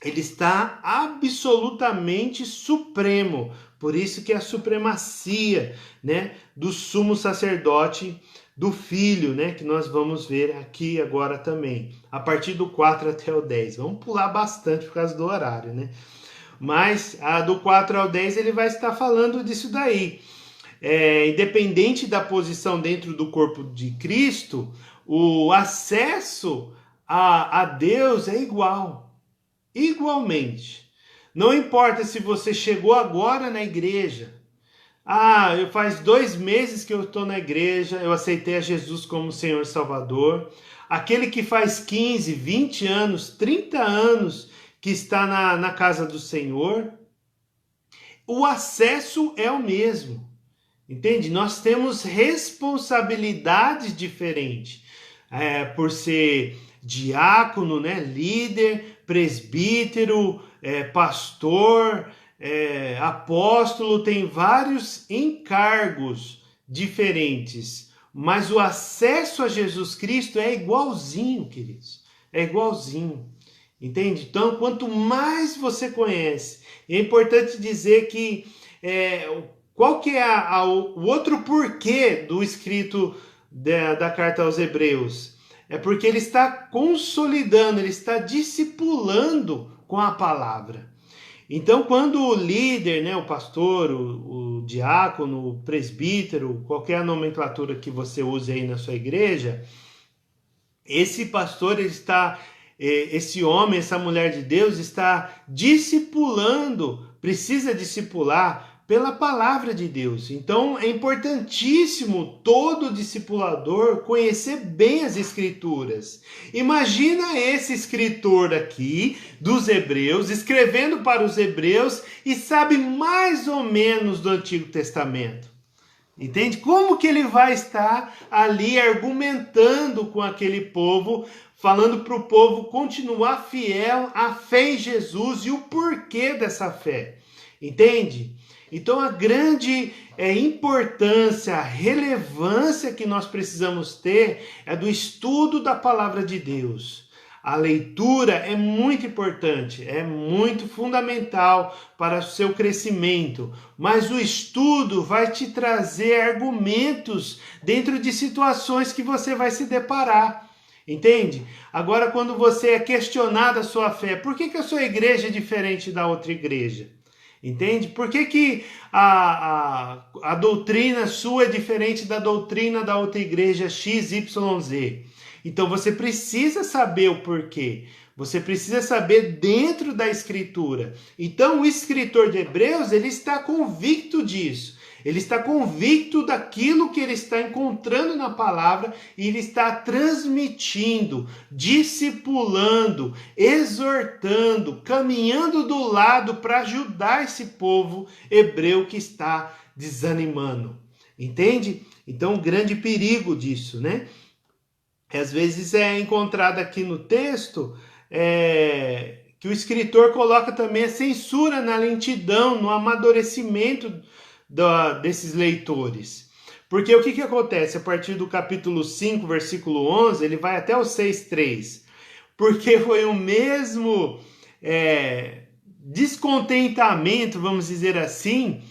Ele está absolutamente supremo. Por isso que é a supremacia, né, do sumo sacerdote, do Filho, né, que nós vamos ver aqui agora também, a partir do 4 até o 10. Vamos pular bastante por causa do horário, né? Mas do 4 ao 10 ele vai estar falando disso daí. Independente da posição dentro do corpo de Cristo, o acesso a Deus é igual. Igualmente. Não importa se você chegou agora na igreja. Faz 2 meses que eu estou na igreja, eu aceitei a Jesus como Senhor e Salvador. Aquele que faz 15, 20 anos, 30 anos que está na casa do Senhor, o acesso é o mesmo. Entende? Nós temos responsabilidades diferentes. Por ser diácono, né, líder, presbítero, pastor, apóstolo, tem vários encargos diferentes, mas o acesso a Jesus Cristo é igualzinho, queridos, é igualzinho, entende? Então, quanto mais você conhece, é importante dizer que qual que é o outro porquê do escrito da carta aos Hebreus? É porque ele está consolidando, ele está discipulando com a palavra. Então, quando o líder, né, o pastor, o diácono, o presbítero, qualquer nomenclatura que você use aí na sua igreja, esse pastor esse homem, essa mulher de Deus está discipulando, precisa discipular pela palavra de Deus. Então é importantíssimo todo discipulador conhecer bem as escrituras. Imagina esse escritor aqui dos Hebreus escrevendo para os hebreus e sabe mais ou menos do Antigo Testamento. Entende? Como que ele vai estar ali argumentando com aquele povo, falando para o povo continuar fiel à fé em Jesus e o porquê dessa fé. Entende? Então a grande importância, a relevância que nós precisamos ter é do estudo da palavra de Deus. A leitura é muito importante, é muito fundamental para o seu crescimento, mas o estudo vai te trazer argumentos dentro de situações que você vai se deparar. Entende? Agora, quando você é questionado a sua fé, por que a sua igreja é diferente da outra igreja? Entende? Por que a doutrina sua é diferente da doutrina da outra igreja XYZ? Então você precisa saber o porquê. Você precisa saber dentro da Escritura. Então o escritor de Hebreus, ele está convicto disso. Ele está convicto daquilo que ele está encontrando na palavra e ele está transmitindo, discipulando, exortando, caminhando do lado para ajudar esse povo hebreu que está desanimando. Entende? Então, o grande perigo disso, né? Às vezes é encontrado aqui no texto que o escritor coloca também a censura na lentidão, no amadurecimento desses leitores. Porque o que acontece? A partir do capítulo 5, versículo 11, ele vai até o 6:3. Porque foi o mesmo descontentamento, vamos dizer assim,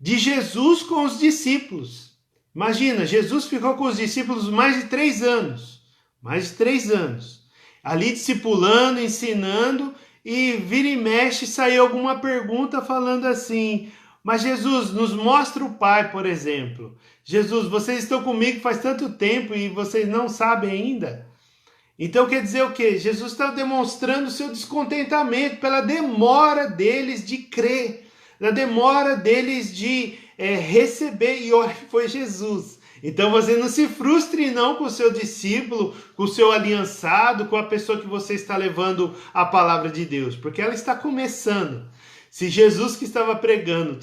de Jesus com os discípulos. Imagina, Jesus ficou com os discípulos mais de 3 anos. Mais de 3 anos. Ali discipulando, ensinando, e vira e mexe saiu alguma pergunta falando assim: mas Jesus, nos mostra o Pai, por exemplo. Jesus, vocês estão comigo faz tanto tempo e vocês não sabem ainda? Então quer dizer o quê? Jesus está demonstrando o seu descontentamento pela demora deles de crer, da demora deles de receber, e olha que foi Jesus. Então você não se frustre não com o seu discípulo, com o seu aliançado, com a pessoa que você está levando a palavra de Deus, porque ela está começando. Se Jesus que estava pregando,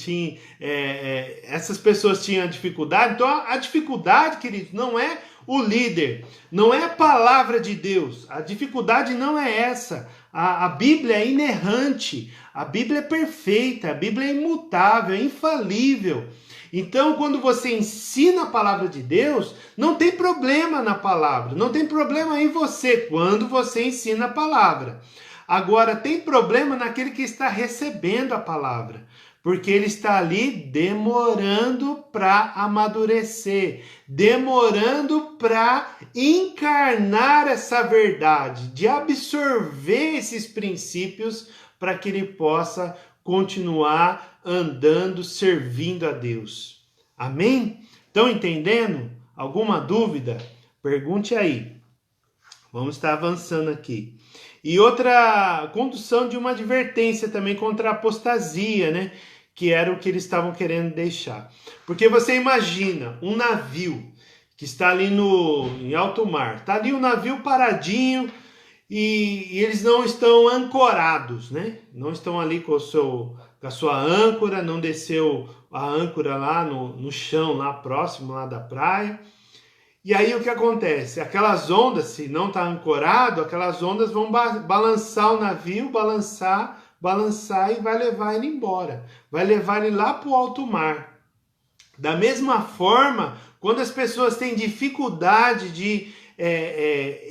essas pessoas tinham dificuldade, então a dificuldade, querido, não é o líder, não é a palavra de Deus, a dificuldade não é essa. A Bíblia é inerrante, a Bíblia é perfeita, a Bíblia é imutável, é infalível. Então, quando você ensina a palavra de Deus, não tem problema na palavra, não tem problema em você quando você ensina a palavra. Agora, tem problema naquele que está recebendo a palavra, porque ele está ali demorando para amadurecer, demorando para encarnar essa verdade, de absorver esses princípios para que ele possa continuar andando, servindo a Deus. Amém? Estão entendendo? Alguma dúvida? Pergunte aí. Vamos estar avançando aqui. E outra condução de uma advertência também contra a apostasia, né? Que era o que eles estavam querendo deixar. Porque você imagina um navio que está ali em alto mar. Está ali o navio paradinho e eles não estão ancorados, né? Não estão ali com a sua âncora, não desceu a âncora lá no chão, lá próximo lá da praia. E aí o que acontece? Aquelas ondas, se não está ancorado, aquelas ondas vão balançar o navio, balançar e vai levar ele embora. Vai levar ele lá para o alto mar. Da mesma forma, quando as pessoas têm dificuldade de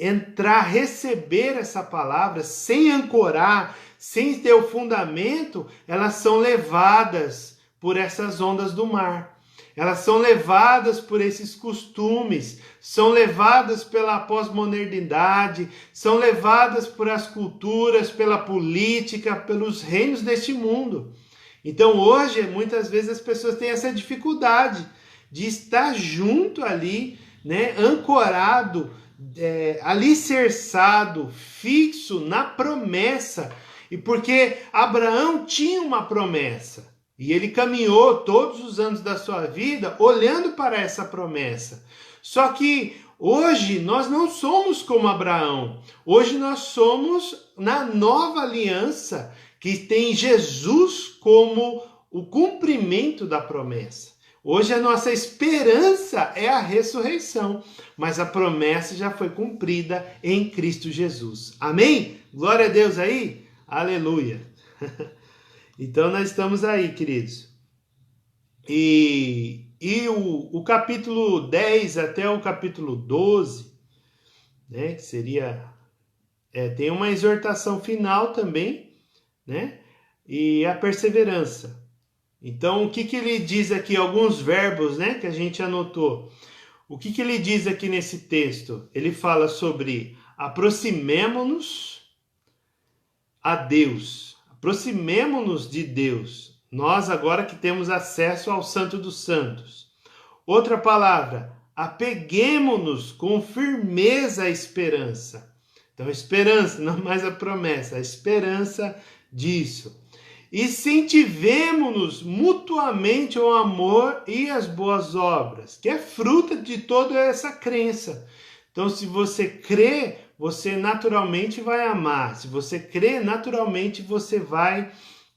entrar, receber essa palavra, sem ancorar, sem ter o fundamento, elas são levadas por essas ondas do mar. Elas são levadas por esses costumes, são levadas pela pós-modernidade, são levadas por as culturas, pela política, pelos reinos deste mundo. Então hoje, muitas vezes as pessoas têm essa dificuldade de estar junto ali, né, ancorado, alicerçado, fixo na promessa. E porque Abraão tinha uma promessa. E ele caminhou todos os anos da sua vida olhando para essa promessa. Só que hoje nós não somos como Abraão. Hoje nós somos na nova aliança, que tem Jesus como o cumprimento da promessa. Hoje a nossa esperança é a ressurreição, mas a promessa já foi cumprida em Cristo Jesus. Amém? Glória a Deus aí. Aleluia. Então nós estamos aí, queridos. E o capítulo 10 até o capítulo 12, né, que seria... tem uma exortação final também, né? E a perseverança. Então, o que ele diz aqui? Alguns verbos, né, que a gente anotou. O que ele diz aqui nesse texto? Ele fala sobre aproximemo-nos a Deus. Aproximemo-nos de Deus. Nós agora que temos acesso ao Santo dos Santos. Outra palavra, apeguemo-nos com firmeza à esperança. Então, a esperança, não mais a promessa, a esperança disso. E incentivemo-nos mutuamente ao amor e às boas obras, que é fruto de toda essa crença. Então, se você crê, você naturalmente vai amar. Se você crê, naturalmente você vai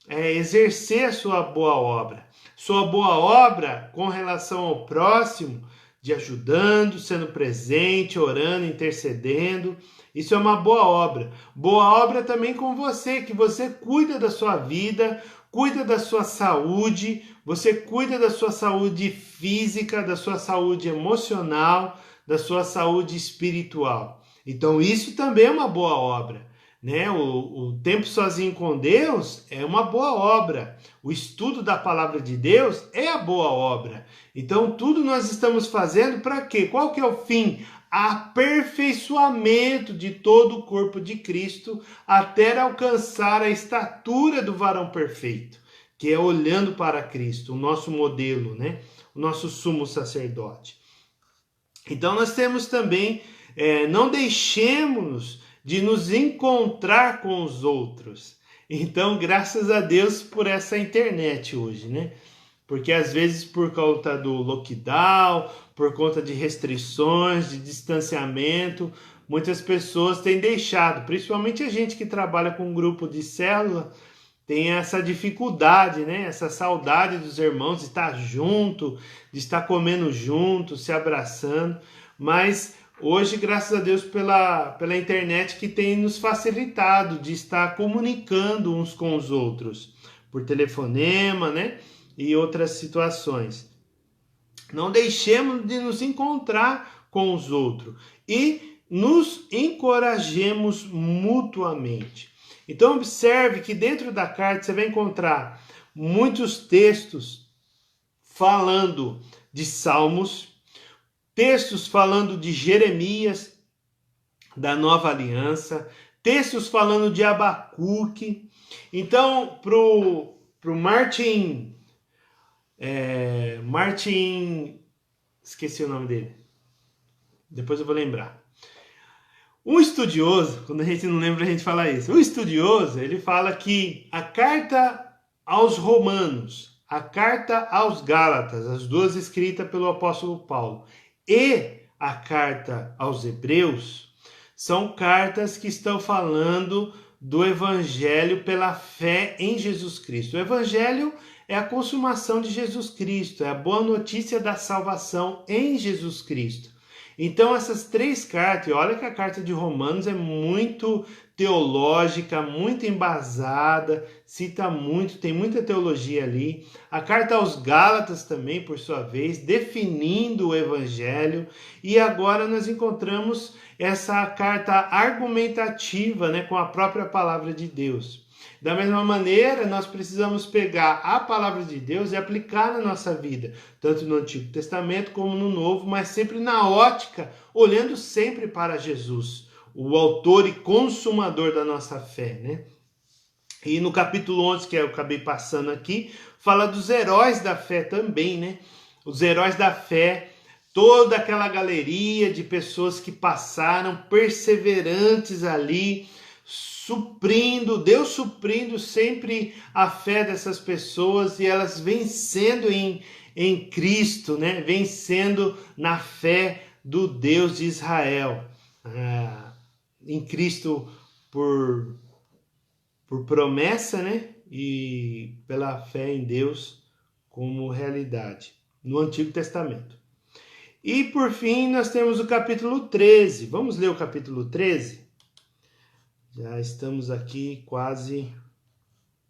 exercer a sua boa obra. Sua boa obra com relação ao próximo, de ajudando, sendo presente, orando, intercedendo. Isso é uma boa obra. Boa obra também com você, que você cuida da sua vida, cuida da sua saúde, você cuida da sua saúde física, da sua saúde emocional, da sua saúde espiritual. Então isso também é uma boa obra, né? O tempo sozinho com Deus é uma boa obra. O estudo da palavra de Deus é a boa obra. Então tudo nós estamos fazendo para quê? Qual que é o fim? Aperfeiçoamento de todo o corpo de Cristo até alcançar a estatura do varão perfeito, que é olhando para Cristo, o nosso modelo, né? O nosso sumo sacerdote. Então nós temos também, não deixemos de nos encontrar com os outros. Então, graças a Deus por essa internet hoje, né? Porque às vezes por conta do lockdown, por conta de restrições, de distanciamento, muitas pessoas têm deixado, principalmente a gente que trabalha com um grupo de célula, tem essa dificuldade, né? Essa saudade dos irmãos de estar junto, de estar comendo junto, se abraçando. Mas hoje, graças a Deus pela internet que tem nos facilitado de estar comunicando uns com os outros, por telefonema, né? E outras situações. Não deixemos de nos encontrar com os outros e nos encorajemos mutuamente. Então observe que dentro da carta você vai encontrar muitos textos falando de Salmos, textos falando de Jeremias, da Nova Aliança, textos falando de Abacuque. Então, pro Martin, esqueci o nome dele, depois eu vou lembrar. Um estudioso, quando a gente não lembra, a gente fala isso. Um estudioso, ele fala que a carta aos Romanos, a carta aos Gálatas, as duas escritas pelo apóstolo Paulo, e a carta aos Hebreus, são cartas que estão falando do Evangelho pela fé em Jesus Cristo. O Evangelho é a consumação de Jesus Cristo, é a boa notícia da salvação em Jesus Cristo. Então essas três cartas, e olha que a carta de Romanos é muito teológica, muito embasada, cita muito, tem muita teologia ali. A carta aos Gálatas também, por sua vez, definindo o Evangelho. E agora nós encontramos essa carta argumentativa, né, com a própria palavra de Deus. Da mesma maneira, nós precisamos pegar a palavra de Deus e aplicar na nossa vida, tanto no Antigo Testamento como no Novo, mas sempre na ótica, olhando sempre para Jesus, o autor e consumador da nossa fé, né? E no capítulo 11, que eu acabei passando aqui, fala dos heróis da fé também, né? Os heróis da fé, toda aquela galeria de pessoas que passaram perseverantes ali, Deus suprindo sempre a fé dessas pessoas e elas vencendo em Cristo, né? Vencendo na fé do Deus de Israel. Em Cristo por promessa, né? E pela fé em Deus como realidade, no Antigo Testamento. E por fim nós temos o capítulo 13. Vamos ler o capítulo 13? Já estamos aqui quase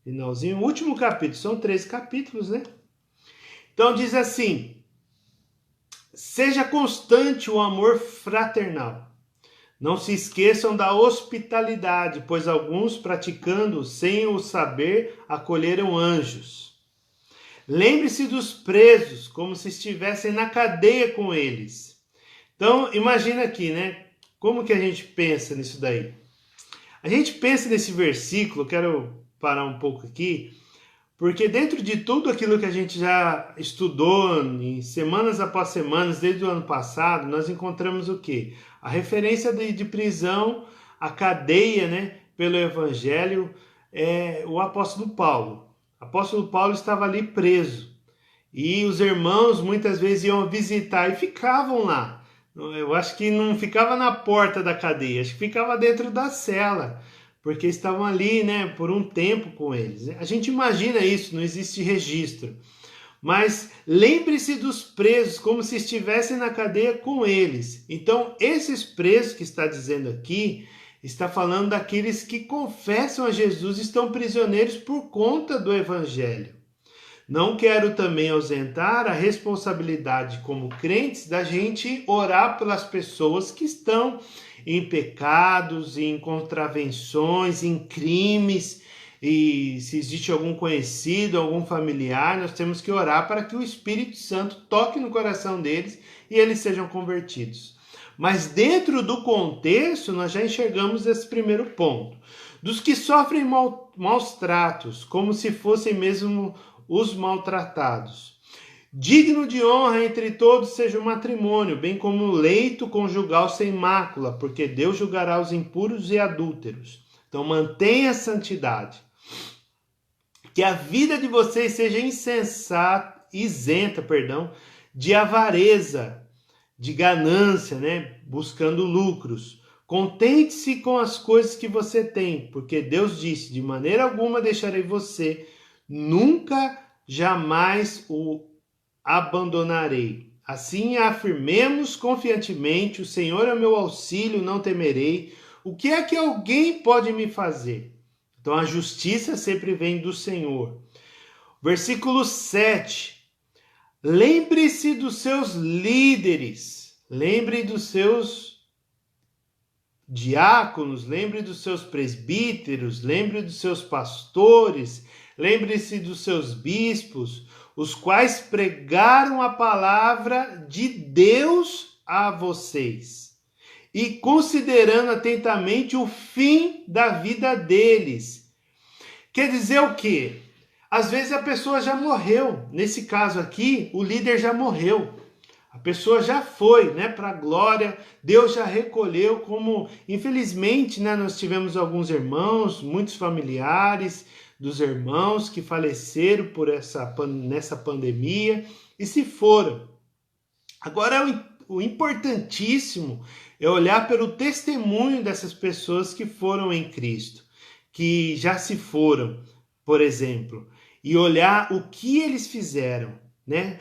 finalzinho. O último capítulo, são 13 capítulos, né? Então diz assim: seja constante o amor fraternal. Não se esqueçam da hospitalidade, pois alguns, praticando sem o saber, acolheram anjos. Lembre-se dos presos, como se estivessem na cadeia com eles. Então, imagina aqui, né? Como que a gente pensa nisso daí? A gente pensa nesse versículo, quero parar um pouco aqui, Porque dentro de tudo aquilo que a gente já estudou, em semanas após semanas, desde o ano passado, nós encontramos o quê? A referência de prisão, a cadeia, né, pelo Evangelho, o apóstolo Paulo. O apóstolo Paulo estava ali preso. E os irmãos muitas vezes iam visitar e ficavam lá. Eu acho que não ficava na porta da cadeia, acho que ficava dentro da cela, porque estavam ali, né, por um tempo com eles. A gente imagina isso, não existe registro. Mas lembre-se dos presos como se estivessem na cadeia com eles. Então, esses presos que está dizendo aqui, está falando daqueles que confessam a Jesus e estão prisioneiros por conta do Evangelho. Não quero também ausentar a responsabilidade como crentes da gente orar pelas pessoas que estão em pecados, em contravenções, em crimes, e se existe algum conhecido, algum familiar, nós temos que orar para que o Espírito Santo toque no coração deles e eles sejam convertidos. Mas dentro do contexto, nós já enxergamos esse primeiro ponto. Dos que sofrem maus tratos, como se fossem mesmo os maltratados. Digno de honra entre todos seja o matrimônio, bem como o leito conjugal sem mácula, porque Deus julgará os impuros e adúlteros. Então mantenha a santidade. Que a vida de vocês seja isenta, de avareza, de ganância, né? Buscando lucros. Contente-se com as coisas que você tem, porque Deus disse, de maneira alguma deixarei você, nunca, jamais o abandonarei. Assim afirmemos confiantemente, o Senhor é meu auxílio, não temerei. O que é que alguém pode me fazer? Então a justiça sempre vem do Senhor. Versículo 7. Lembre-se dos seus líderes, lembre dos seus diáconos, lembre dos seus presbíteros, lembre dos seus pastores, lembre-se dos seus bispos, os quais pregaram a palavra de Deus a vocês. E considerando atentamente o fim da vida deles. Quer dizer o quê? Às vezes a pessoa já morreu. Nesse caso aqui, o líder já morreu. A pessoa já foi, né, para a glória, Deus já recolheu, como infelizmente, né, nós tivemos alguns irmãos, muitos familiares dos irmãos que faleceram nessa pandemia e se foram. Agora, o importantíssimo é olhar pelo testemunho dessas pessoas que foram em Cristo, que já se foram, por exemplo, e olhar o que eles fizeram, né?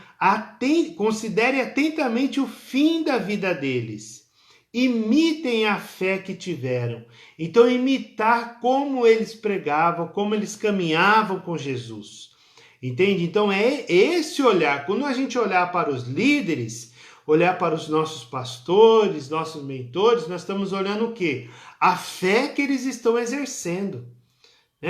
Considere atentamente o fim da vida deles. Imitem a fé que tiveram. Então, imitar como eles pregavam, como eles caminhavam com Jesus. Entende? Então, é esse olhar. Quando a gente olhar para os líderes, olhar para os nossos pastores, nossos mentores, nós estamos olhando o quê? A fé que eles estão exercendo.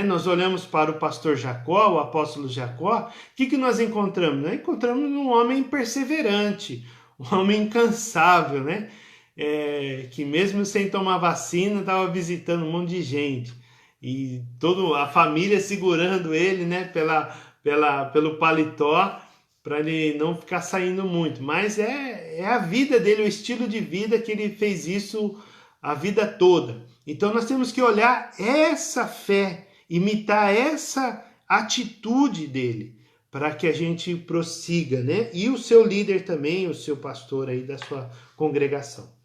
Nós olhamos para o pastor Jacó, o apóstolo Jacó, o que nós encontramos? Nós encontramos um homem perseverante, um homem incansável, né? Que mesmo sem tomar vacina, estava visitando um monte de gente. E toda a família segurando ele, né, pelo paletó, para ele não ficar saindo muito. Mas é a vida dele, o estilo de vida que ele fez isso a vida toda. Então nós temos que olhar essa fé, imitar essa atitude dele, para que a gente prossiga, né? E o seu líder também, o seu pastor aí da sua congregação.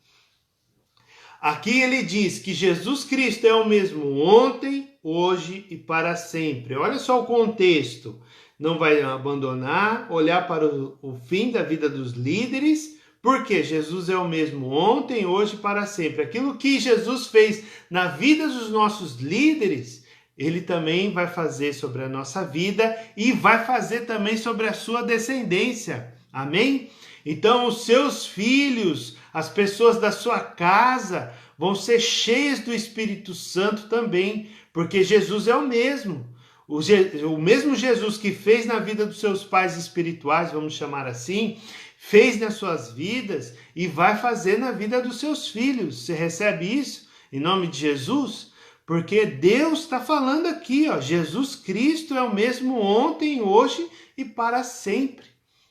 Aqui ele diz que Jesus Cristo é o mesmo ontem, hoje e para sempre. Olha só o contexto. Não vai abandonar, olhar para o fim da vida dos líderes, porque Jesus é o mesmo ontem, hoje e para sempre. Aquilo que Jesus fez na vida dos nossos líderes, ele também vai fazer sobre a nossa vida e vai fazer também sobre a sua descendência. Amém? Então, os seus filhos, as pessoas da sua casa, vão ser cheias do Espírito Santo também, porque Jesus é o mesmo. O mesmo Jesus que fez na vida dos seus pais espirituais, vamos chamar assim, fez nas suas vidas e vai fazer na vida dos seus filhos. Você recebe isso em nome de Jesus? Porque Deus está falando aqui, ó, Jesus Cristo é o mesmo ontem, hoje e para sempre.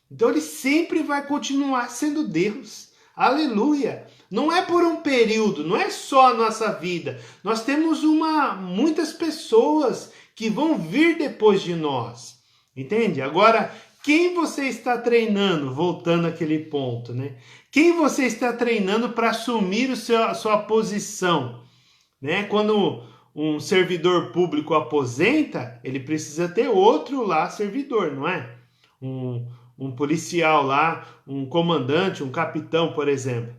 Então ele sempre vai continuar sendo Deus. Aleluia! Não é por um período, não é só a nossa vida. Nós temos muitas pessoas que vão vir depois de nós. Entende? Agora, quem você está treinando? Voltando àquele ponto, né? Quem você está treinando para assumir a sua posição? Né? Quando um servidor público aposenta, ele precisa ter outro lá servidor, não é? Um policial lá, um comandante, um capitão, por exemplo.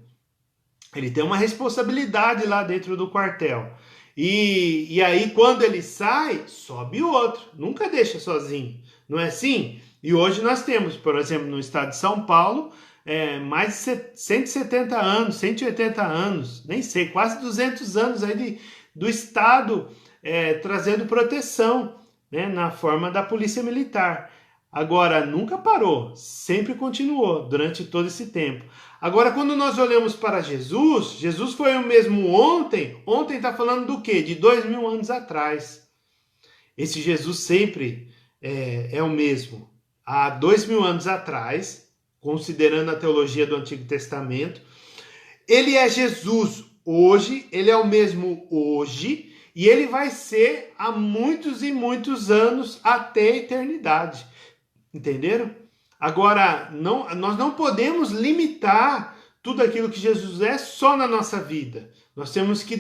Ele tem uma responsabilidade lá dentro do quartel. E aí, quando ele sai, sobe outro. Nunca deixa sozinho. Não é assim? E hoje nós temos, por exemplo, no estado de São Paulo, mais de 170 anos, 180 anos, nem sei, quase 200 anos aí do Estado trazendo proteção, né, na forma da Polícia Militar. Agora, nunca parou, sempre continuou durante todo esse tempo. Agora, quando nós olhamos para Jesus, Jesus foi o mesmo ontem. Ontem está falando do quê? De 2000 anos atrás. Esse Jesus sempre é o mesmo. Há 2000 anos atrás, considerando a teologia do Antigo Testamento, ele é Jesus hoje, ele é o mesmo hoje, e ele vai ser há muitos e muitos anos até a eternidade. Entenderam? Agora, nós não podemos limitar tudo aquilo que Jesus é só na nossa vida. Nós temos que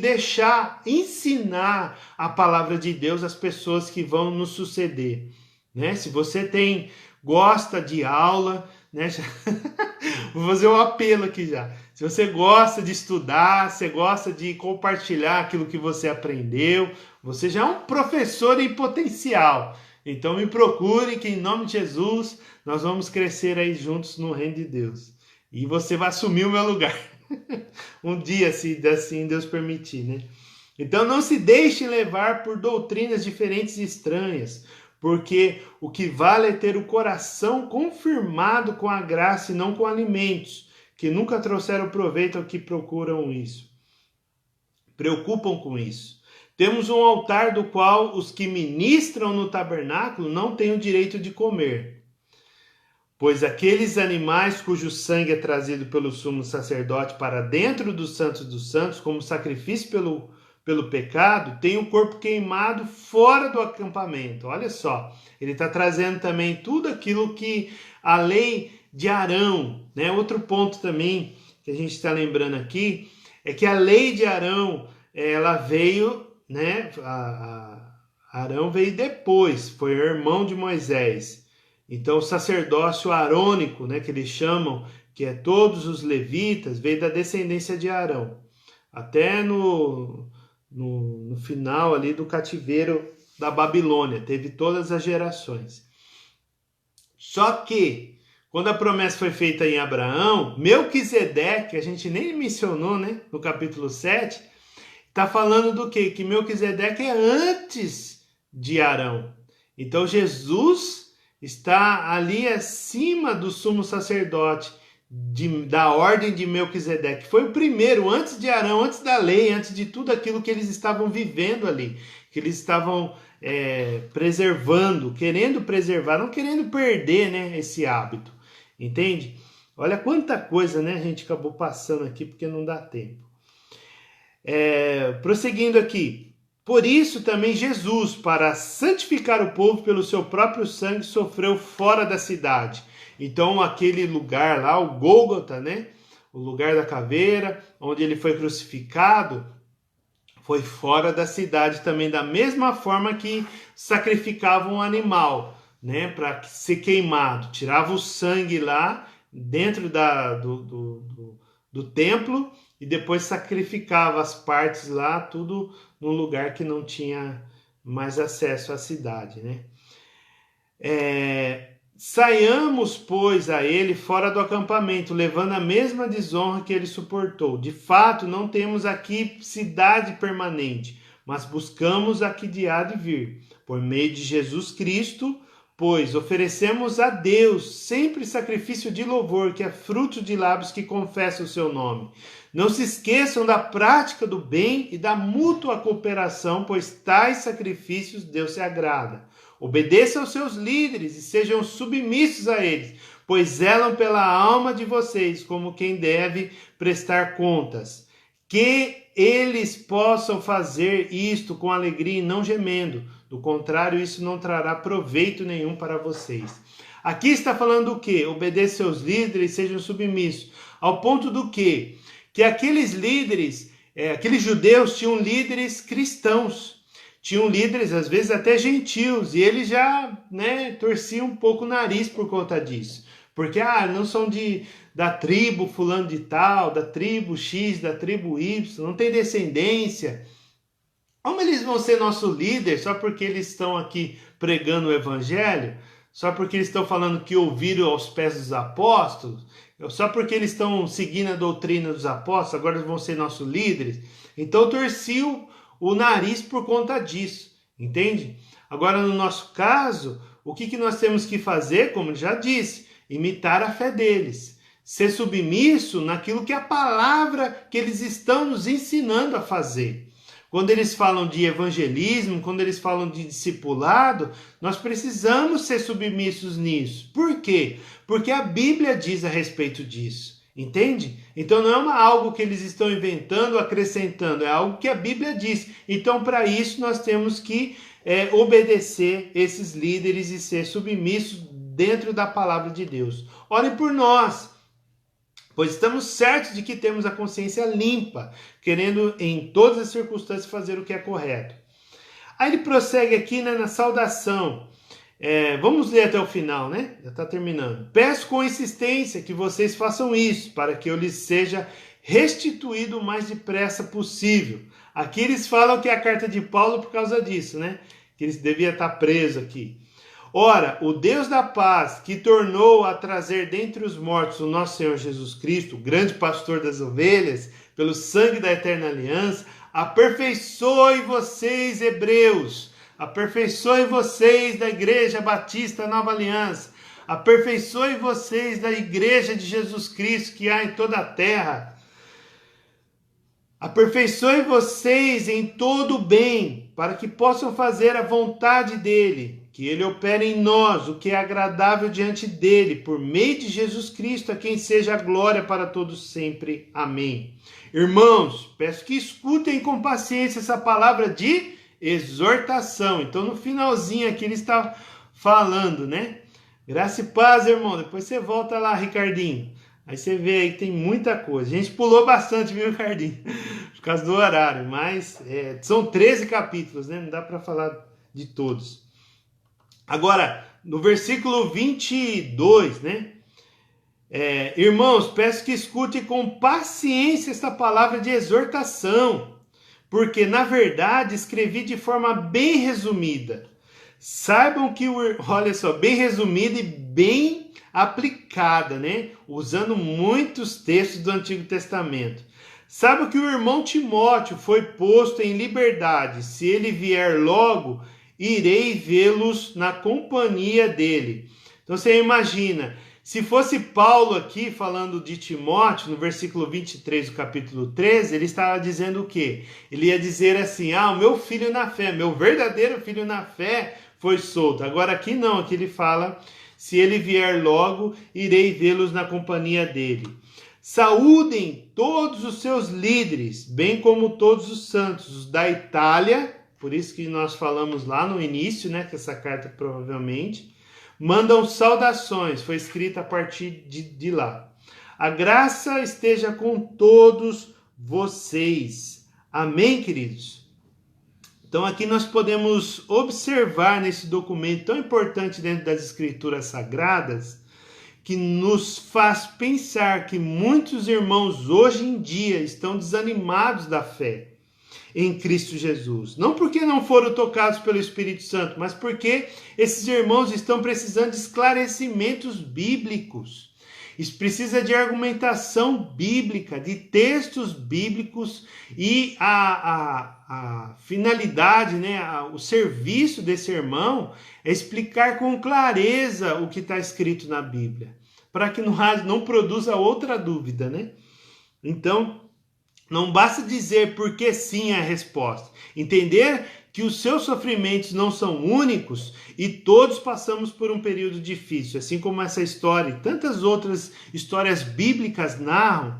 ensinar a palavra de Deus às pessoas que vão nos suceder. Né? Se você gosta de aula, né? Vou fazer um apelo aqui já. Se você gosta de estudar, você gosta de compartilhar aquilo que você aprendeu, você já é um professor em potencial. Então me procure, que em nome de Jesus nós vamos crescer aí juntos no reino de Deus. E você vai assumir o meu lugar. Um dia, se assim Deus permitir, né? Então não se deixe levar por doutrinas diferentes e estranhas, porque o que vale é ter o coração confirmado com a graça e não com alimentos, que nunca trouxeram proveito ao que procuram isso. Preocupam com isso. Temos um altar do qual os que ministram no tabernáculo não têm o direito de comer. Pois aqueles animais cujo sangue é trazido pelo sumo sacerdote para dentro do Santo dos Santos, como sacrifício pelo pecado, têm o corpo queimado fora do acampamento. Olha só, ele está trazendo também tudo aquilo que a lei de Arão, né? Outro ponto também que a gente está lembrando aqui, é que a lei de Arão, ela veio, né? Arão veio depois, foi irmão de Moisés. Então o sacerdócio arônico, né, que eles chamam, que é todos os levitas, veio da descendência de Arão. Até no final ali do cativeiro da Babilônia, teve todas as gerações. Só que, quando a promessa foi feita em Abraão, Melquisedeque, que a gente nem mencionou, né, no capítulo 7, está falando do quê? Que Melquisedeque é antes de Arão. Então Jesus está ali acima do sumo sacerdote, da ordem de Melquisedeque. Foi o primeiro, antes de Arão, antes da lei, antes de tudo aquilo que eles estavam vivendo ali, que eles estavam preservando, querendo preservar, não querendo perder, né, esse hábito. Entende? Olha quanta coisa, né, a gente acabou passando aqui porque não dá tempo. Prosseguindo aqui. Por isso também Jesus, para santificar o povo pelo seu próprio sangue, sofreu fora da cidade. Então aquele lugar lá, o Gólgota, né? O lugar da caveira, onde ele foi crucificado, foi fora da cidade também, da mesma forma que sacrificavam um animal, né? Para ser queimado. Tirava o sangue lá dentro do templo e depois sacrificava as partes lá, tudo num lugar que não tinha mais acesso à cidade, né? Saiamos, pois, a ele fora do acampamento, levando a mesma desonra que ele suportou. De fato, não temos aqui cidade permanente, mas buscamos a que há de vir, por meio de Jesus Cristo, pois oferecemos a Deus sempre sacrifício de louvor, que é fruto de lábios que confessam o seu nome. Não se esqueçam da prática do bem e da mútua cooperação, pois tais sacrifícios Deus se agrada. Obedeçam aos seus líderes e sejam submissos a eles, pois zelam pela alma de vocês, como quem deve prestar contas. Que eles possam fazer isto com alegria e não gemendo. Do contrário, isso não trará proveito nenhum para vocês. Aqui está falando o quê? Obedeçam aos líderes e sejam submissos. Ao ponto do quê? Que aqueles líderes, aqueles judeus tinham líderes cristãos. Tinham líderes, às vezes, até gentios. E eles já torciam um pouco o nariz por conta disso. Porque não são da tribo fulano de tal, da tribo X, da tribo Y, não tem descendência. Como eles vão ser nosso líder só porque eles estão aqui pregando o evangelho? Só porque eles estão falando que ouviram aos pés dos apóstolos? Só porque eles estão seguindo a doutrina dos apóstolos, agora eles vão ser nossos líderes? Então torciam o nariz por conta disso, entende? Agora, no nosso caso, o que nós temos que fazer? Como já disse, imitar a fé deles. Ser submisso naquilo que é a palavra que eles estão nos ensinando a fazer. Quando eles falam de evangelismo, quando eles falam de discipulado, nós precisamos ser submissos nisso. Por quê? Porque a Bíblia diz a respeito disso, entende? Então não é algo que eles estão inventando, acrescentando, é algo que a Bíblia diz. Então para isso nós temos que obedecer esses líderes e ser submissos dentro da palavra de Deus. Orem por nós, pois estamos certos de que temos a consciência limpa, querendo em todas as circunstâncias fazer o que é correto. Aí ele prossegue aqui na saudação. Vamos ler até o final, né? Já está terminando. Peço com insistência que vocês façam isso, para que eu lhes seja restituído o mais depressa possível. Aqui eles falam que é a carta de Paulo por causa disso, né? Que eles deviam estar presos aqui. Ora, o Deus da paz, que tornou a trazer dentre os mortos o nosso Senhor Jesus Cristo, o grande pastor das ovelhas, pelo sangue da eterna aliança, aperfeiçoe vocês, hebreus, aperfeiçoe vocês da Igreja Batista Nova Aliança, aperfeiçoe vocês da Igreja de Jesus Cristo que há em toda a terra, aperfeiçoe vocês em todo o bem, para que possam fazer a vontade dele, que ele opere em nós o que é agradável diante dele, por meio de Jesus Cristo, a quem seja a glória para todos sempre. Amém. Irmãos, peço que escutem com paciência essa palavra de exortação. Então, no finalzinho aqui ele está falando, né? Graça e paz, irmão. Depois você volta lá, Ricardinho. Aí você vê aí que tem muita coisa. A gente pulou bastante, viu, Ricardinho? Por causa do horário, mas são 13 capítulos, né? Não dá para falar de todos. Agora, no versículo 22, né? Irmãos, peço que escutem com paciência esta palavra de exortação, porque, na verdade, escrevi de forma bem resumida. Saibam que, olha só, bem resumida e bem aplicada, né? Usando muitos textos do Antigo Testamento. Saibam que o irmão Timóteo foi posto em liberdade. Se ele vier logo, irei vê-los na companhia dele. Então você imagina, se fosse Paulo aqui falando de Timóteo, no versículo 23 do capítulo 13, ele estava dizendo o quê? Ele ia dizer assim, o meu filho na fé, meu verdadeiro filho na fé foi solto. Agora aqui não, aqui ele fala, se ele vier logo, irei vê-los na companhia dele. Saúdem todos os seus líderes, bem como todos os santos, os da Itália. Por isso que nós falamos lá no início, né, que essa carta provavelmente, mandam saudações, foi escrita a partir de lá. A graça esteja com todos vocês. Amém, queridos? Então aqui nós podemos observar nesse documento tão importante dentro das Escrituras Sagradas, que nos faz pensar que muitos irmãos hoje em dia estão desanimados da fé em Cristo Jesus. Não porque não foram tocados pelo Espírito Santo, mas porque esses irmãos estão precisando de esclarecimentos bíblicos. Isso precisa de argumentação bíblica, de textos bíblicos, e a finalidade, né, o serviço desse irmão é explicar com clareza o que está escrito na Bíblia, para que não produza outra dúvida, né? Então, não basta dizer porque sim é a resposta. Entender que os seus sofrimentos não são únicos e todos passamos por um período difícil. Assim como essa história e tantas outras histórias bíblicas narram,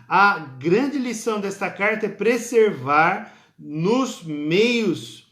a grande lição desta carta é preservar nos meios,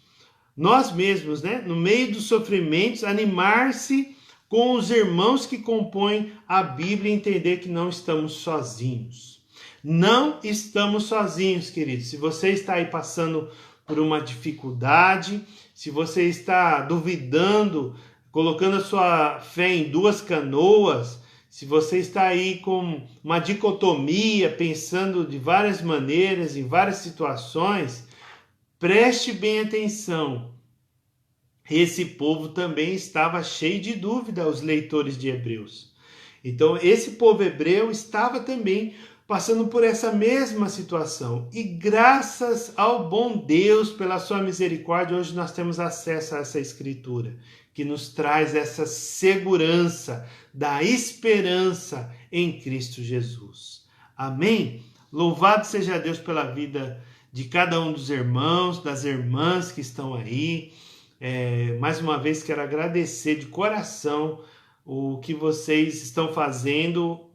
nós mesmos, né? No meio dos sofrimentos, animar-se com os irmãos que compõem a Bíblia e entender que não estamos sozinhos. Não estamos sozinhos, queridos. Se você está aí passando por uma dificuldade, se você está duvidando, colocando a sua fé em duas canoas, se você está aí com uma dicotomia, pensando de várias maneiras, em várias situações, preste bem atenção. Esse povo também estava cheio de dúvida, os leitores de Hebreus. Então, esse povo hebreu estava também passando por essa mesma situação. E graças ao bom Deus, pela sua misericórdia, hoje nós temos acesso a essa escritura, que nos traz essa segurança da esperança em Cristo Jesus. Amém? Louvado seja Deus pela vida de cada um dos irmãos, das irmãs que estão aí. Mais uma vez quero agradecer de coração o que vocês estão fazendo.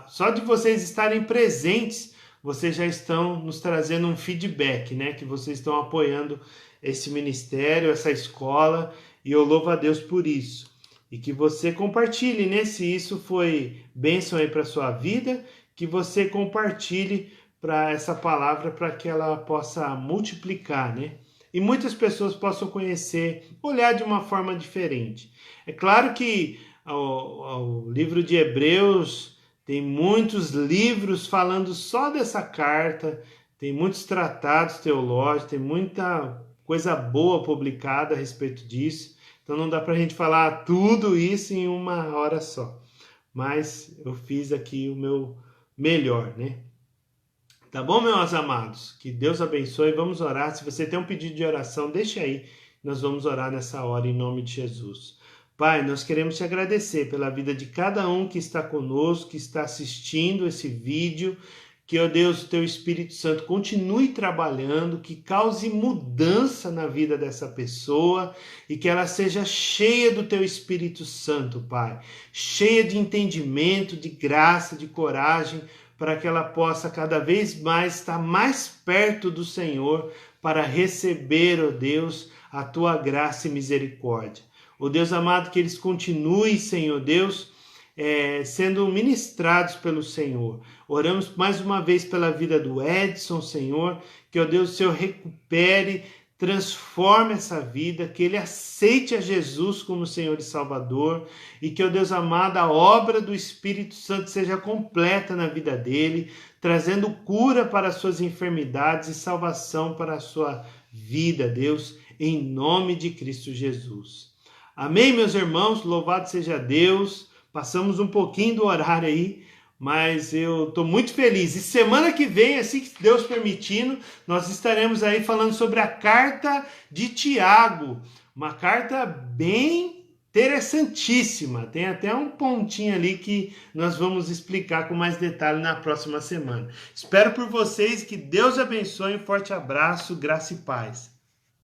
Só de vocês estarem presentes, vocês já estão nos trazendo um feedback, né? Que vocês estão apoiando esse ministério, essa escola, e eu louvo a Deus por isso. E que você compartilhe, né? Se isso foi bênção aí para a sua vida, que você compartilhe para essa palavra, para que ela possa multiplicar, né? E muitas pessoas possam conhecer, olhar de uma forma diferente. É claro que o livro de Hebreus tem muitos livros falando só dessa carta, tem muitos tratados teológicos, tem muita coisa boa publicada a respeito disso. Então não dá para a gente falar tudo isso em uma hora só. Mas eu fiz aqui o meu melhor, né? Tá bom, meus amados? Que Deus abençoe. Vamos orar. Se você tem um pedido de oração, deixa aí. Nós vamos orar nessa hora em nome de Jesus. Pai, nós queremos te agradecer pela vida de cada um que está conosco, que está assistindo esse vídeo. Que, ó Deus, o teu Espírito Santo continue trabalhando, que cause mudança na vida dessa pessoa e que ela seja cheia do teu Espírito Santo, Pai. Cheia de entendimento, de graça, de coragem, para que ela possa cada vez mais estar mais perto do Senhor para receber, ó Deus, a tua graça e misericórdia. Ó Deus amado, que eles continuem, Senhor Deus, sendo ministrados pelo Senhor. Oramos mais uma vez pela vida do Edson, Senhor, que, ó Deus, o Senhor recupere, transforme essa vida, que ele aceite a Jesus como Senhor e Salvador e que, ó Deus amado, a obra do Espírito Santo seja completa na vida dele, trazendo cura para as suas enfermidades e salvação para a sua vida, Deus, em nome de Cristo Jesus. Amém, meus irmãos? Louvado seja Deus. Passamos um pouquinho do horário aí, mas eu estou muito feliz. E semana que vem, assim que Deus permitindo, nós estaremos aí falando sobre a carta de Tiago. Uma carta bem interessantíssima. Tem até um pontinho ali que nós vamos explicar com mais detalhe na próxima semana. Espero por vocês, que Deus abençoe. Um forte abraço, graça e paz.